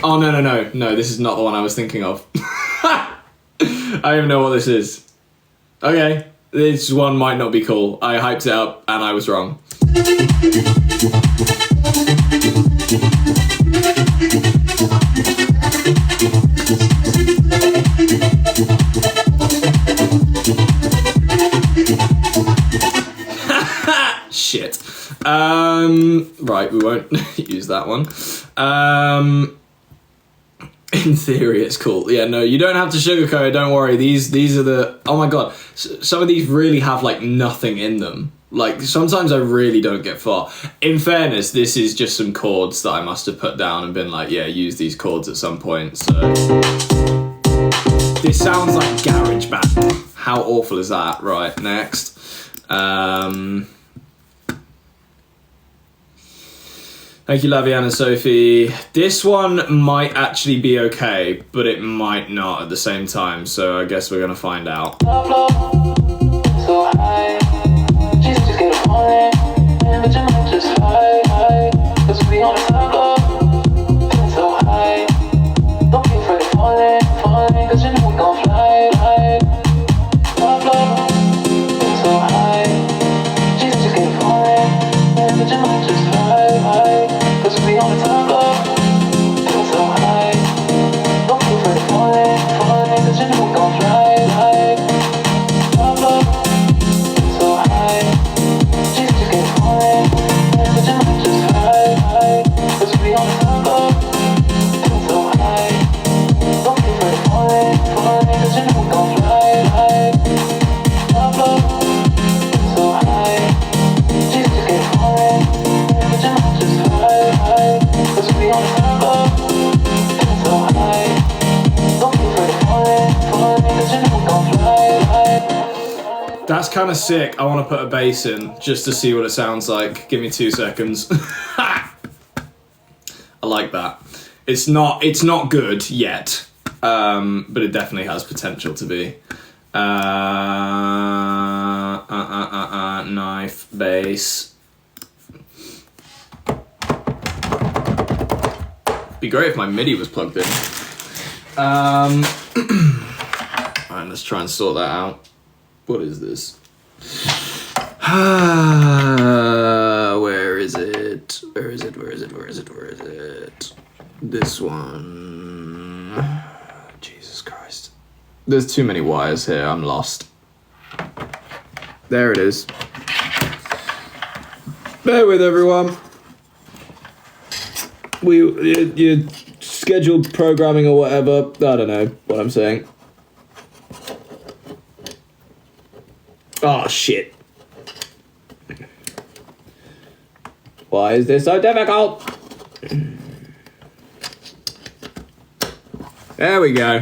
S1: Oh, no, this is not the one I was thinking of. I don't even know what this is. Okay, this one might not be cool. I hyped it up and I was wrong. Shit. Right, we won't use that one. In theory, it's cool. Yeah, no, you don't have to sugarcoat it, don't worry. These are the... Oh my god. Some of these really have, like, nothing in them. Like, sometimes I really don't get far. In fairness, this is just some chords that I must have put down and been like, yeah, use these chords at some point, so... This sounds like GarageBand. How awful is that? Right, next. Thank you, Lavianne and Sophie. This one might actually be okay, but it might not at the same time, so I guess we're gonna find out. That's kind of sick. I want to put a bass in just to see what it sounds like. Give me 2 seconds. I like that. It's not good yet, but it definitely has potential to be. that knife bass. Be great if my MIDI was plugged in. Alright, let's try and sort that out. What is this? Where is it? Where is it? Where is it? Where is it? Where is it? This one. Jesus Christ. There's too many wires here. I'm lost. There it is. Bear with everyone. You scheduled programming or whatever. I don't know what I'm saying. Oh shit. Why is this so difficult? There we go.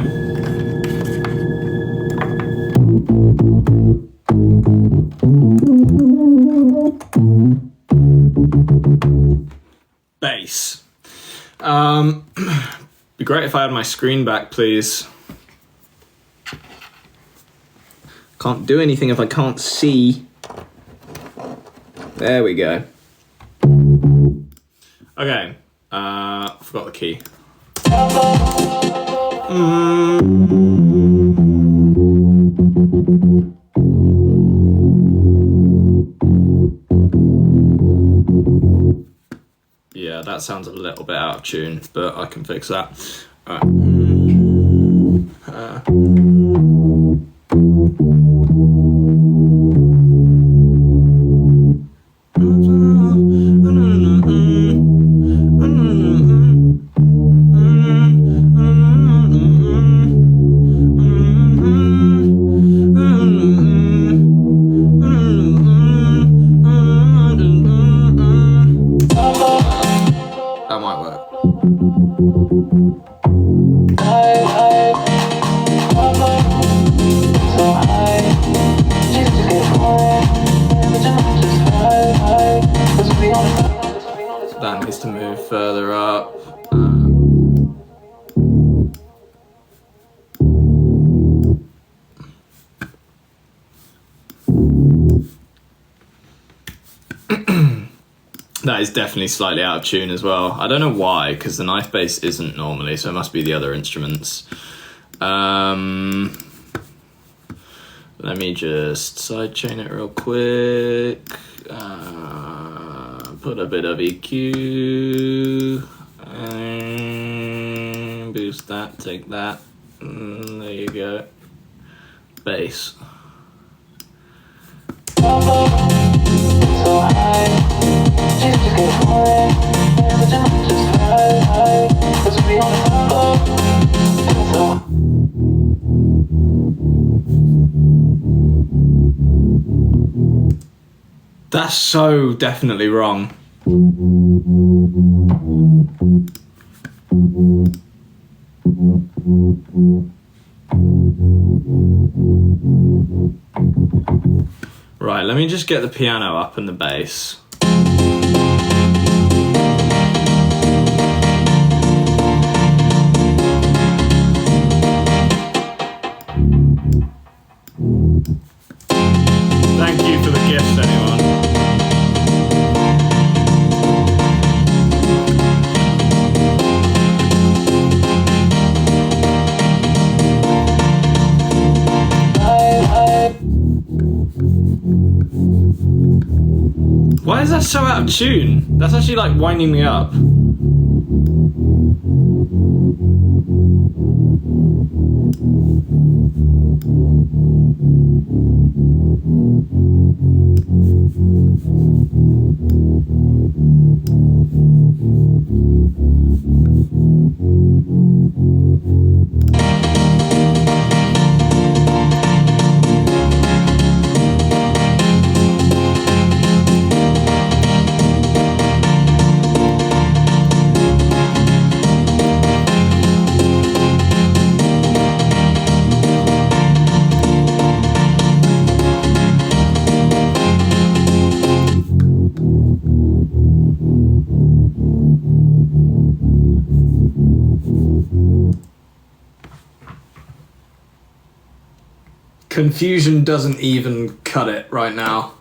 S1: Bass. Be great if I had my screen back, please. Can't do anything if I can't see. There we go. Okay, forgot the key. Yeah, that sounds a little bit out of tune, but I can fix that. All right. That might work. That needs to move further up. That is definitely slightly out of tune as well. I don't know why, because the knife bass isn't normally, so it must be the other instruments. Let me just sidechain it real quick. Put a bit of EQ. Boost that, take that. There you go. Bass. That's so definitely wrong. Right, let me just get the piano up and the bass. Thank you for the gifts, anyone. Why is that so out of tune? That's actually like winding me up. Confusion doesn't even cut it right now.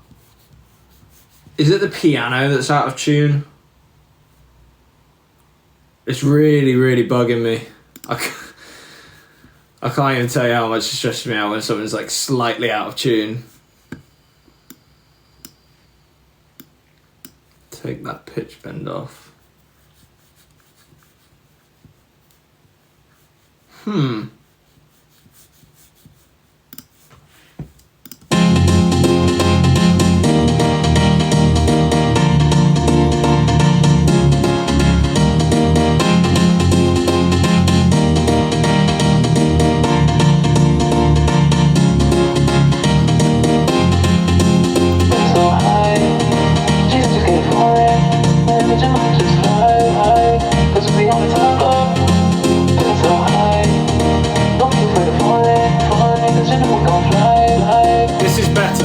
S1: Is it the piano that's out of tune? It's really, really bugging me. I can't even tell you how much it stresses me out when something's like slightly out of tune. Take that pitch bend off. This is better.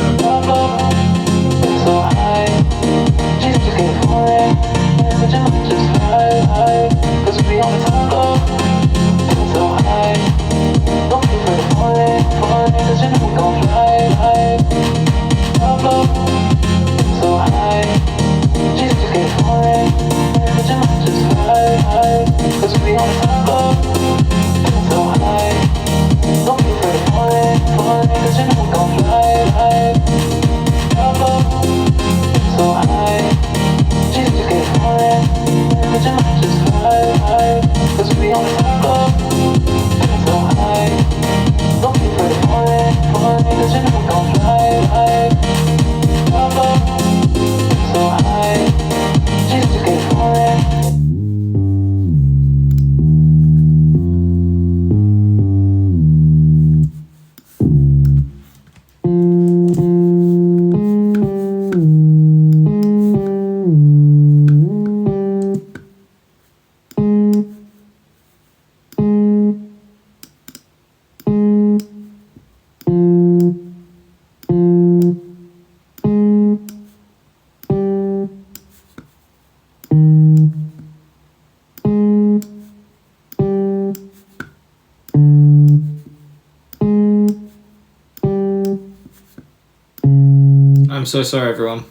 S1: I'm so sorry, everyone.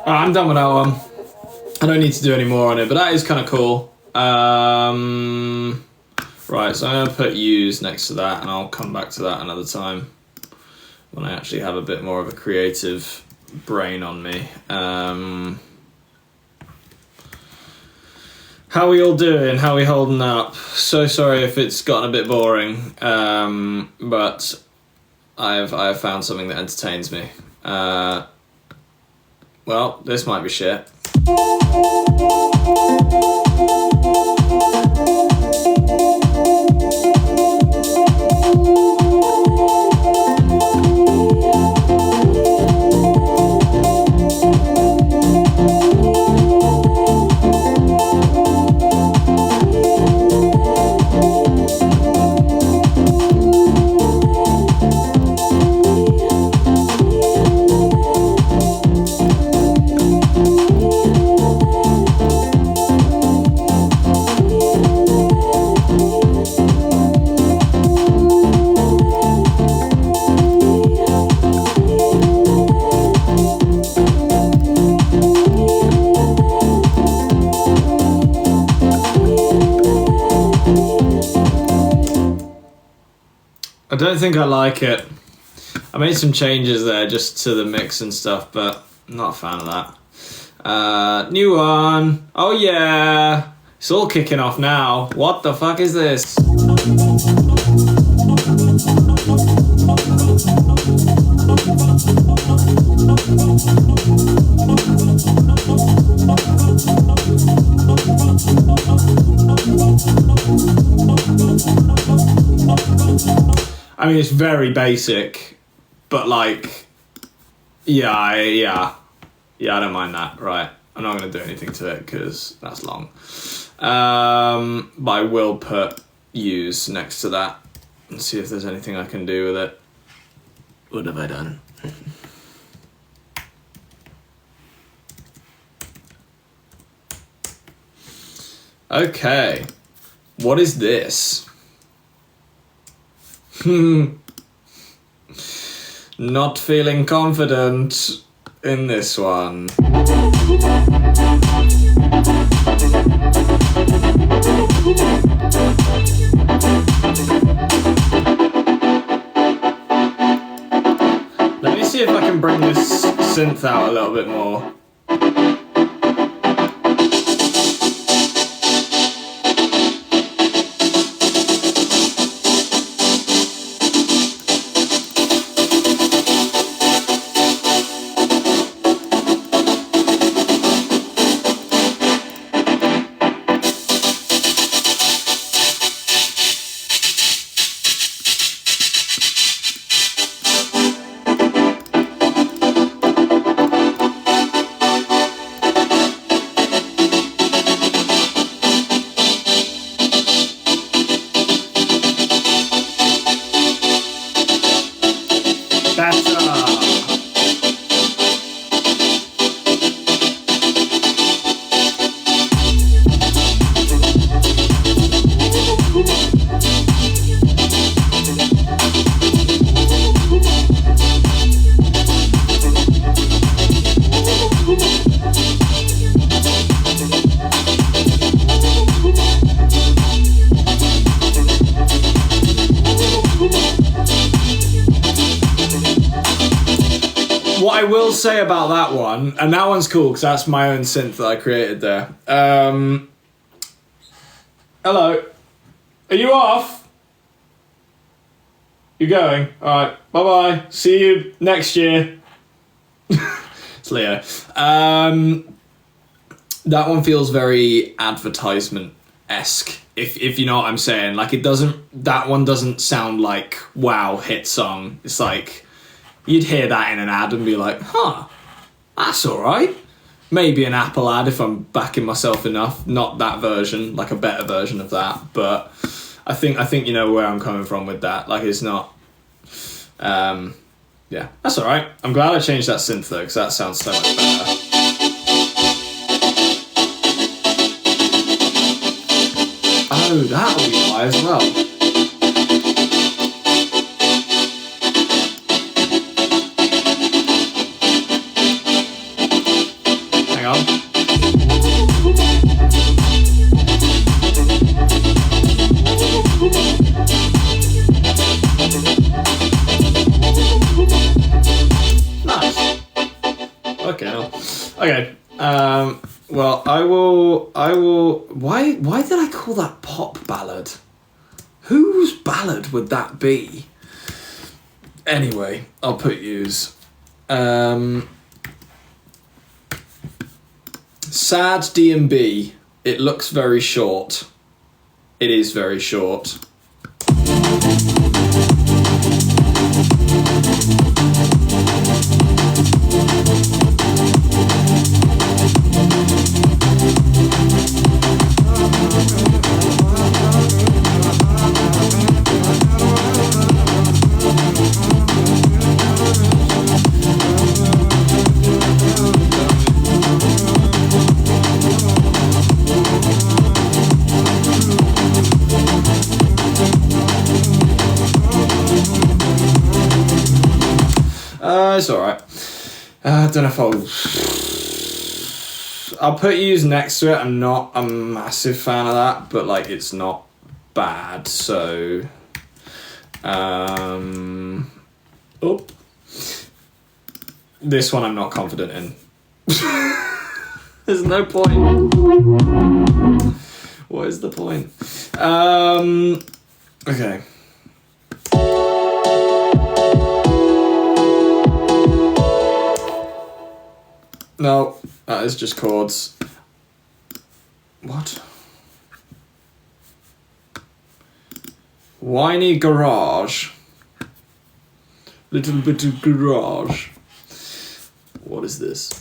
S1: I'm done with that one. I don't need to do any more on it, but that is kind of cool. Right, so I'm going to put use next to that, and I'll come back to that another time when I actually have a bit more of a creative brain on me. How are we all doing? How are we holding up? So sorry if it's gotten a bit boring, but I have found something that entertains me. Well, this might be shit. I don't think I like it. I made some changes there just to the mix and stuff, but I'm not a fan of that. New one. Oh yeah. It's all kicking off now. What the fuck is this? I mean, it's very basic, but like, yeah, I don't mind that. Right, I'm not going to do anything to it because that's long. But I will put use next to that and see if there's anything I can do with it. What have I done? Okay, what is this? Not feeling confident in this one. Let me see if I can bring this synth out a little bit more. What I will say about that one, and that one's cool because that's my own synth that I created there. Hello. Are you off? You're going? Alright, bye-bye. See you next year. It's Leo. That one feels very advertisement-esque, if you know what I'm saying. Like, that one doesn't sound like, wow, hit song. It's like, you'd hear that in an ad and be like, huh, that's alright. Maybe an Apple ad if I'm backing myself enough. Not that version, like a better version of that. But I think you know where I'm coming from with that. Like, it's not... yeah, that's alright. I'm glad I changed that synth though, because that sounds so much better. Oh, that'll be why as well. Okay. Well, I will. Why did I call that pop ballad? Whose ballad would that be? Anyway, I'll put use. Sad D&B. It looks very short. It is very short. It's alright. I don't know if I'll put use next to it. I'm not a massive fan of that, but like it's not bad, so this one I'm not confident in. There's no point. What is the point? Okay. No, that is just chords. What? Whiny Garage. Little bit of garage. What is this?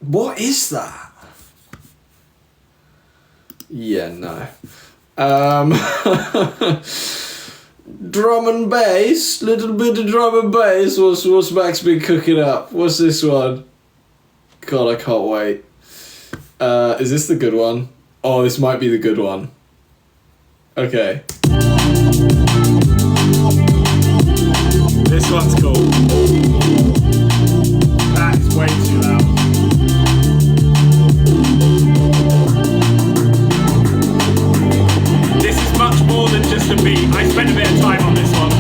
S1: What is that? Yeah, no. Drum and bass, little bit of drum and bass. What's Max been cooking up? What's this one? God, I can't wait. Is this the good one? Oh, this might be the good one. Okay. This one's cool. That's way too loud. This is much more than just a beat. I spent a bit of time on this one.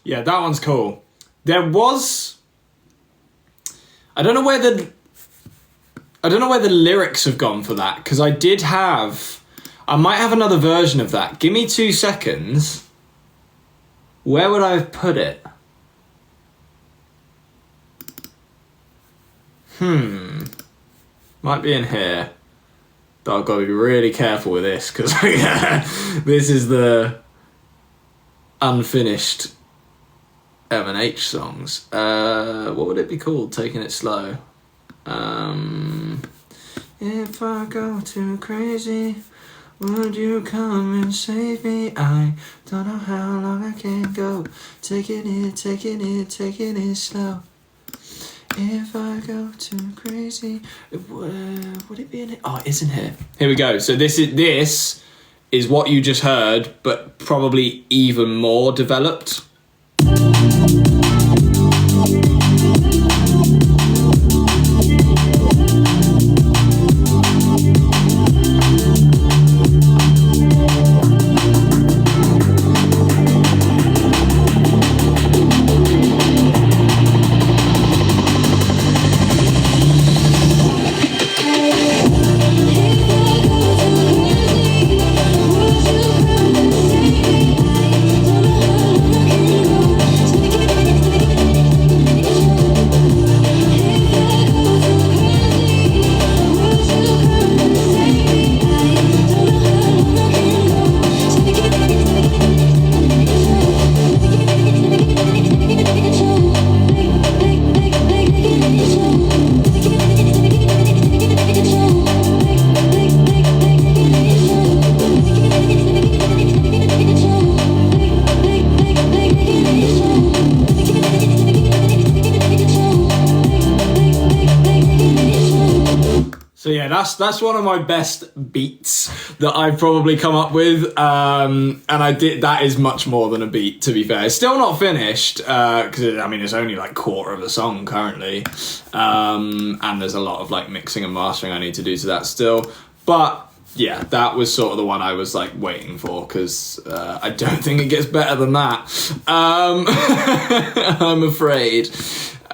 S1: Yeah, that one's cool. There was... I don't know where the lyrics have gone for that, because I did have... I might have another version of that. Give me 2 seconds. Where would I have put it? Might be in here. But I've got to be really careful with this, because this is the unfinished M&H songs. What would it be called? Taking It Slow. If I go too crazy, would you come and save me? I don't know how long I can go. Taking it slow. If I go too crazy, would it be in it? Oh, it is in here. Here we go. So this is what you just heard, but probably even more developed. So yeah, that's one of my best beats that I've probably come up with, and that is much more than a beat, to be fair. It's still not finished, because I mean it's only like quarter of a song currently, and there's a lot of like mixing and mastering I need to do to that still. But yeah, that was sort of the one I was like waiting for, because I don't think it gets better than that. I'm afraid.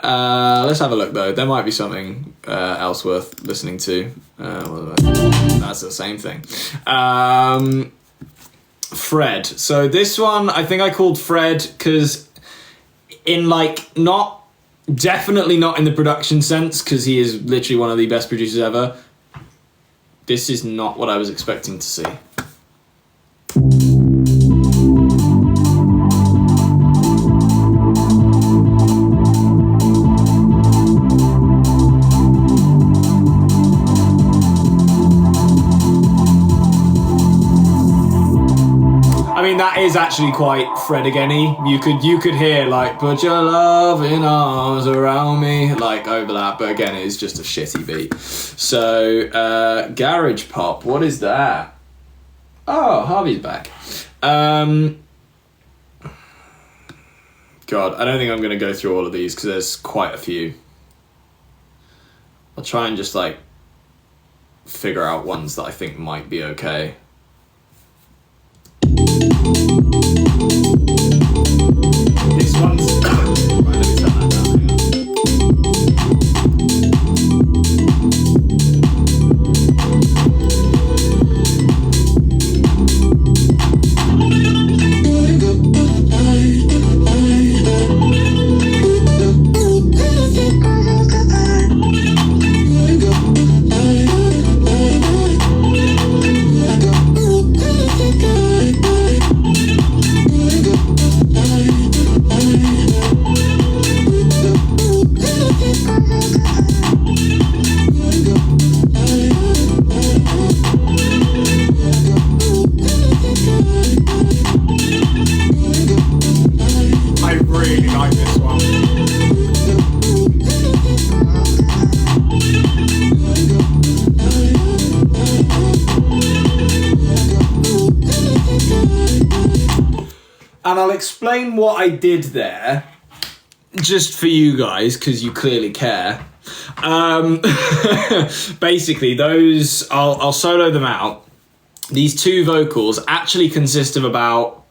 S1: Let's have a look though. There might be something else worth listening to. That's the same thing. Fred. So this one I think I called Fred because in like definitely not in the production sense, because he is literally one of the best producers ever. This is not what I was expecting to see. I mean, that is actually quite Fred again-y. You could hear, like, put your loving arms around me, like, over that, but again, it is just a shitty beat. So, garage pop, what is that? Oh, Harvey's back. God, I don't think I'm going to go through all of these because there's quite a few. I'll try and just, like, figure out ones that I think might be okay. This one's... Right, let me turn that down. And I'll explain what I did there, just for you guys, because you clearly care. Basically, those, I'll solo them out. These two vocals actually consist of about,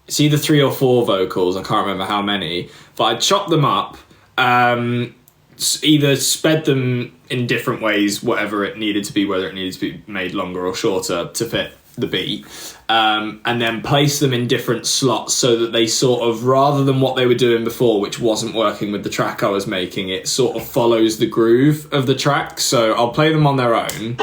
S1: it's either 3 or 4 vocals, I can't remember how many, but I chopped them up, either sped them in different ways, whatever it needed to be, whether it needed to be made longer or shorter to fit the beat, and then place them in different slots so that they sort of, rather than what they were doing before, which wasn't working with the track I was making, it sort of follows the groove of the track. So I'll play them on their own.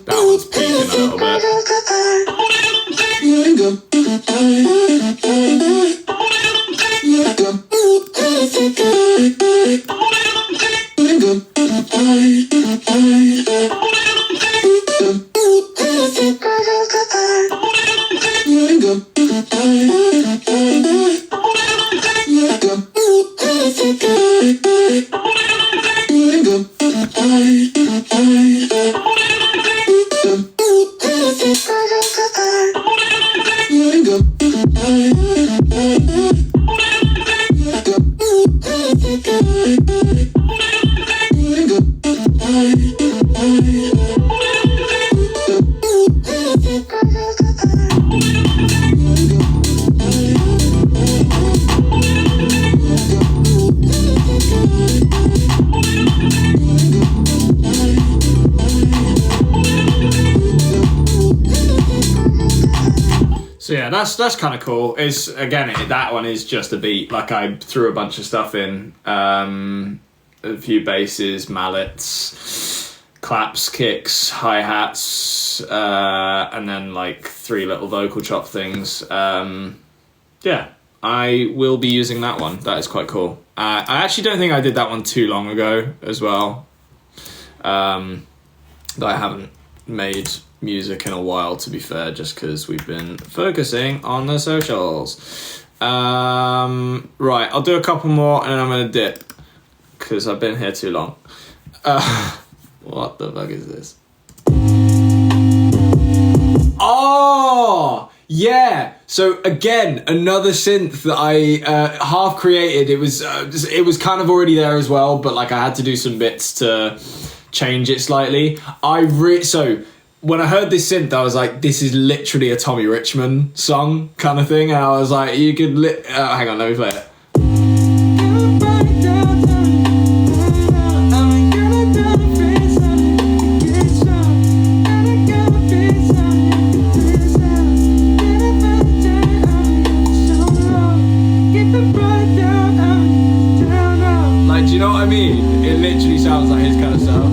S1: That one's peaking a little bit. So yeah, that's kind of cool. It's, again, that one is just a beat. Like, I threw a bunch of stuff in, a few basses, mallets, claps, kicks, hi-hats, and then like 3 little vocal chop things. Yeah, I will be using that one. That is quite cool. I actually don't think I did that one too long ago as well. That I haven't made music in a while, to be fair, just because we've been focusing on the socials. Right, I'll do a couple more and then I'm gonna dip because I've been here too long. What the fuck is this? Oh yeah, so again, another synth that I half created. It was kind of already there as well, but like I had to do some bits to change it slightly. So when I heard this synth, I was like, this is literally a Tommy Richmond song kind of thing. And I was like, you could... hang on, let me play it. Like, do you know what I mean? It literally sounds like his kind of style.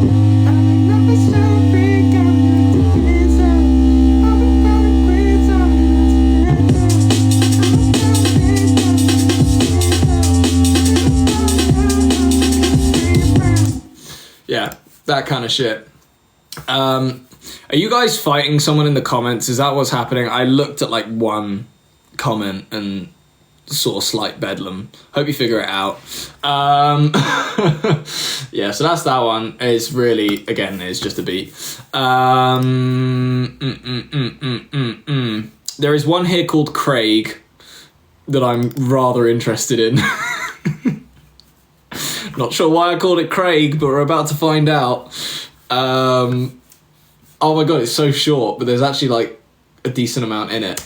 S1: Yeah, that kind of shit. Are you guys fighting someone in the comments? Is that what's happening? I looked at like one comment and saw slight bedlam. Hope you figure it out. Yeah, so that's that one. It's really, again, it's just a beat. There is one here called Craig that I'm rather interested in. Not sure why I called it Craig, but we're about to find out. Oh my god, it's so short, but there's actually like a decent amount in it.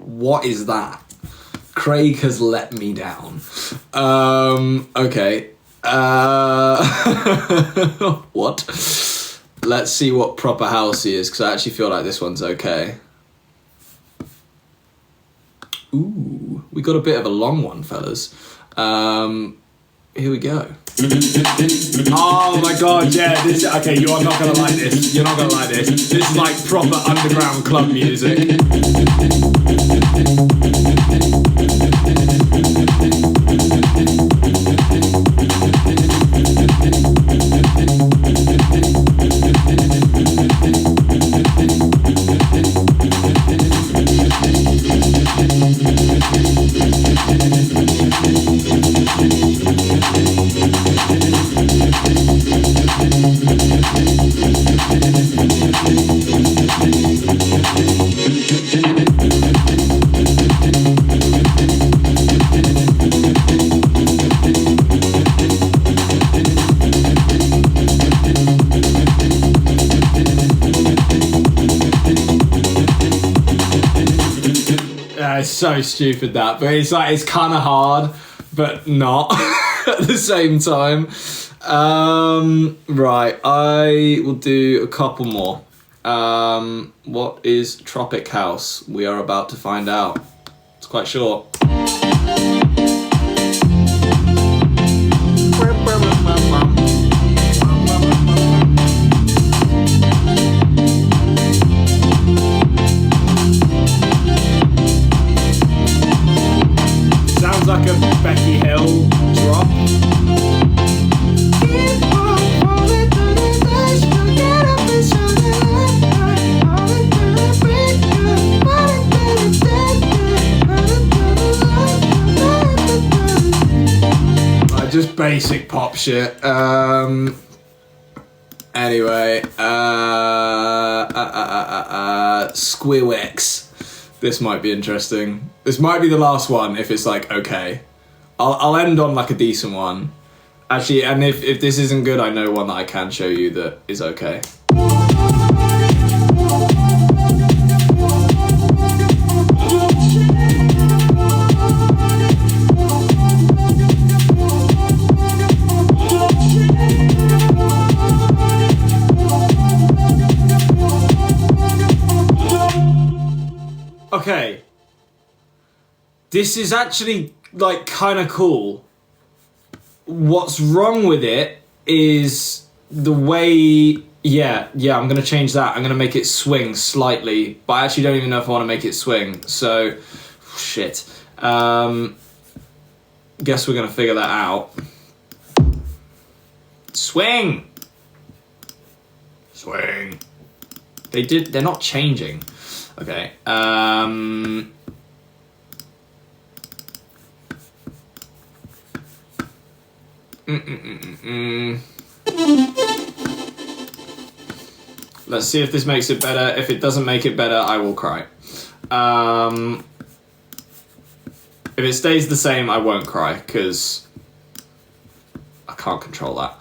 S1: What is that? Craig has let me down. Okay. What? Let's see what proper house he is, because I actually feel like this one's okay. Ooh, we got a bit of a long one, fellas. Here we go. Oh my god, yeah, this, okay, you are not gonna like this. You're not gonna like this. This is like proper underground club music. It's so stupid that, but it's like, it's kind of hard, but not at the same time. Right, I will do a couple more. What is Tropic House? We are about to find out. It's quite short. Sounds like a Becky Hill drop. Just basic pop shit. Anyway, Squeewex. This might be interesting. This might be the last one if it's like okay. I'll end on like a decent one. Actually, and if this isn't good, I know one that I can show you that is okay. Okay, this is actually like kind of cool. What's wrong with it is the way, yeah, I'm gonna change that. I'm gonna make it swing slightly, but I actually don't even know if I want to make it swing. So, shit. Guess we're gonna figure that out. Swing. Swing. They're not changing. Okay. Let's see if this makes it better. If it doesn't make it better, I will cry. If it stays the same, I won't cry, because I can't control that.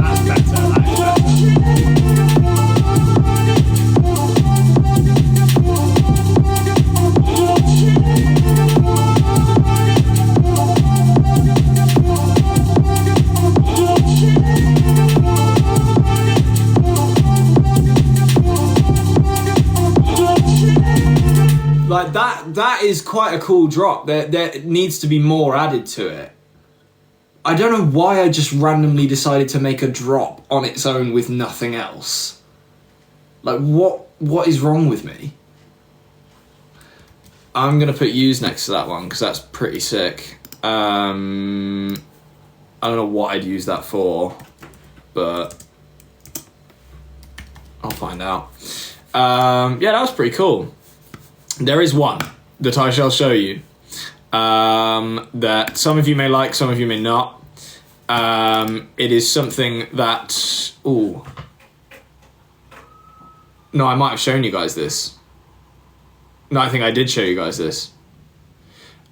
S1: That's better. Like that is quite a cool drop. There needs to be more added to it. I don't know why I just randomly decided to make a drop on its own with nothing else. Like, what is wrong with me? I'm going to put U's next to that one because that's pretty sick. I don't know what I'd use that for, but I'll find out. Yeah, that was pretty cool. There is one that I shall show you that some of you may like, some of you may not. It is something that... Ooh. No, I might have shown you guys this. No, I think I did show you guys this.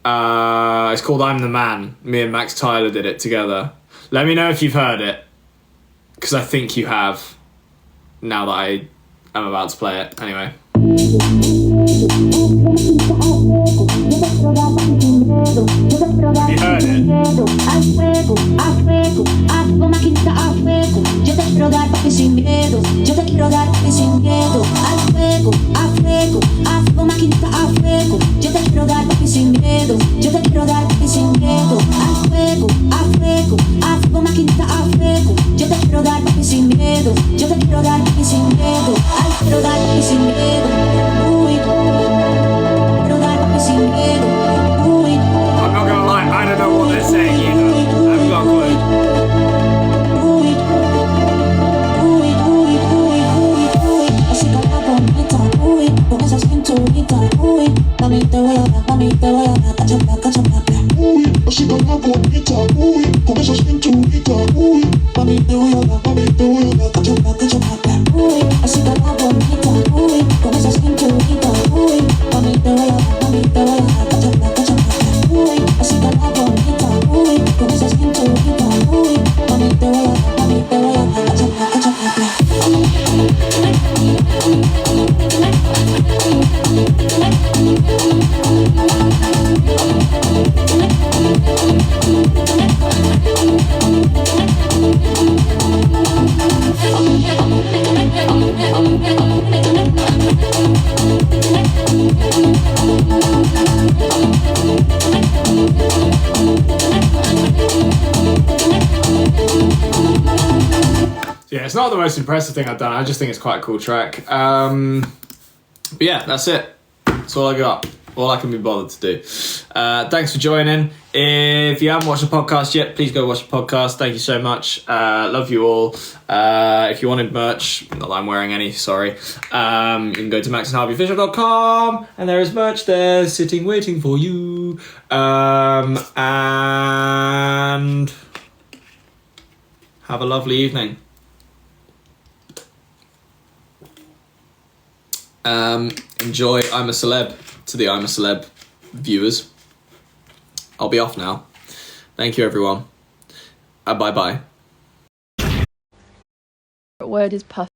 S1: It's called I'm the Man. Me and Max Tyler did it together. Let me know if you've heard it, because I think you have, now that I am about to play it. Anyway. Have you heard it? I'm not gonna lie, I don't know what they're saying either. I haven't got a clue. Yeah, it's not the most impressive thing I've done. I just think it's quite a cool track. But yeah, that's it. That's all I got. All I can be bothered to do. Thanks for joining. If you haven't watched the podcast yet, please go watch the podcast. Thank you so much. Love you all. If you wanted merch, not that I'm wearing any, sorry. You can go to maxandharveyofficial.com and there is merch there sitting waiting for you. And have a lovely evening. Enjoy I'm a Celeb to the I'm a Celeb viewers. I'll be off now. Thank you, everyone. Bye-bye.
S4: Word is puff.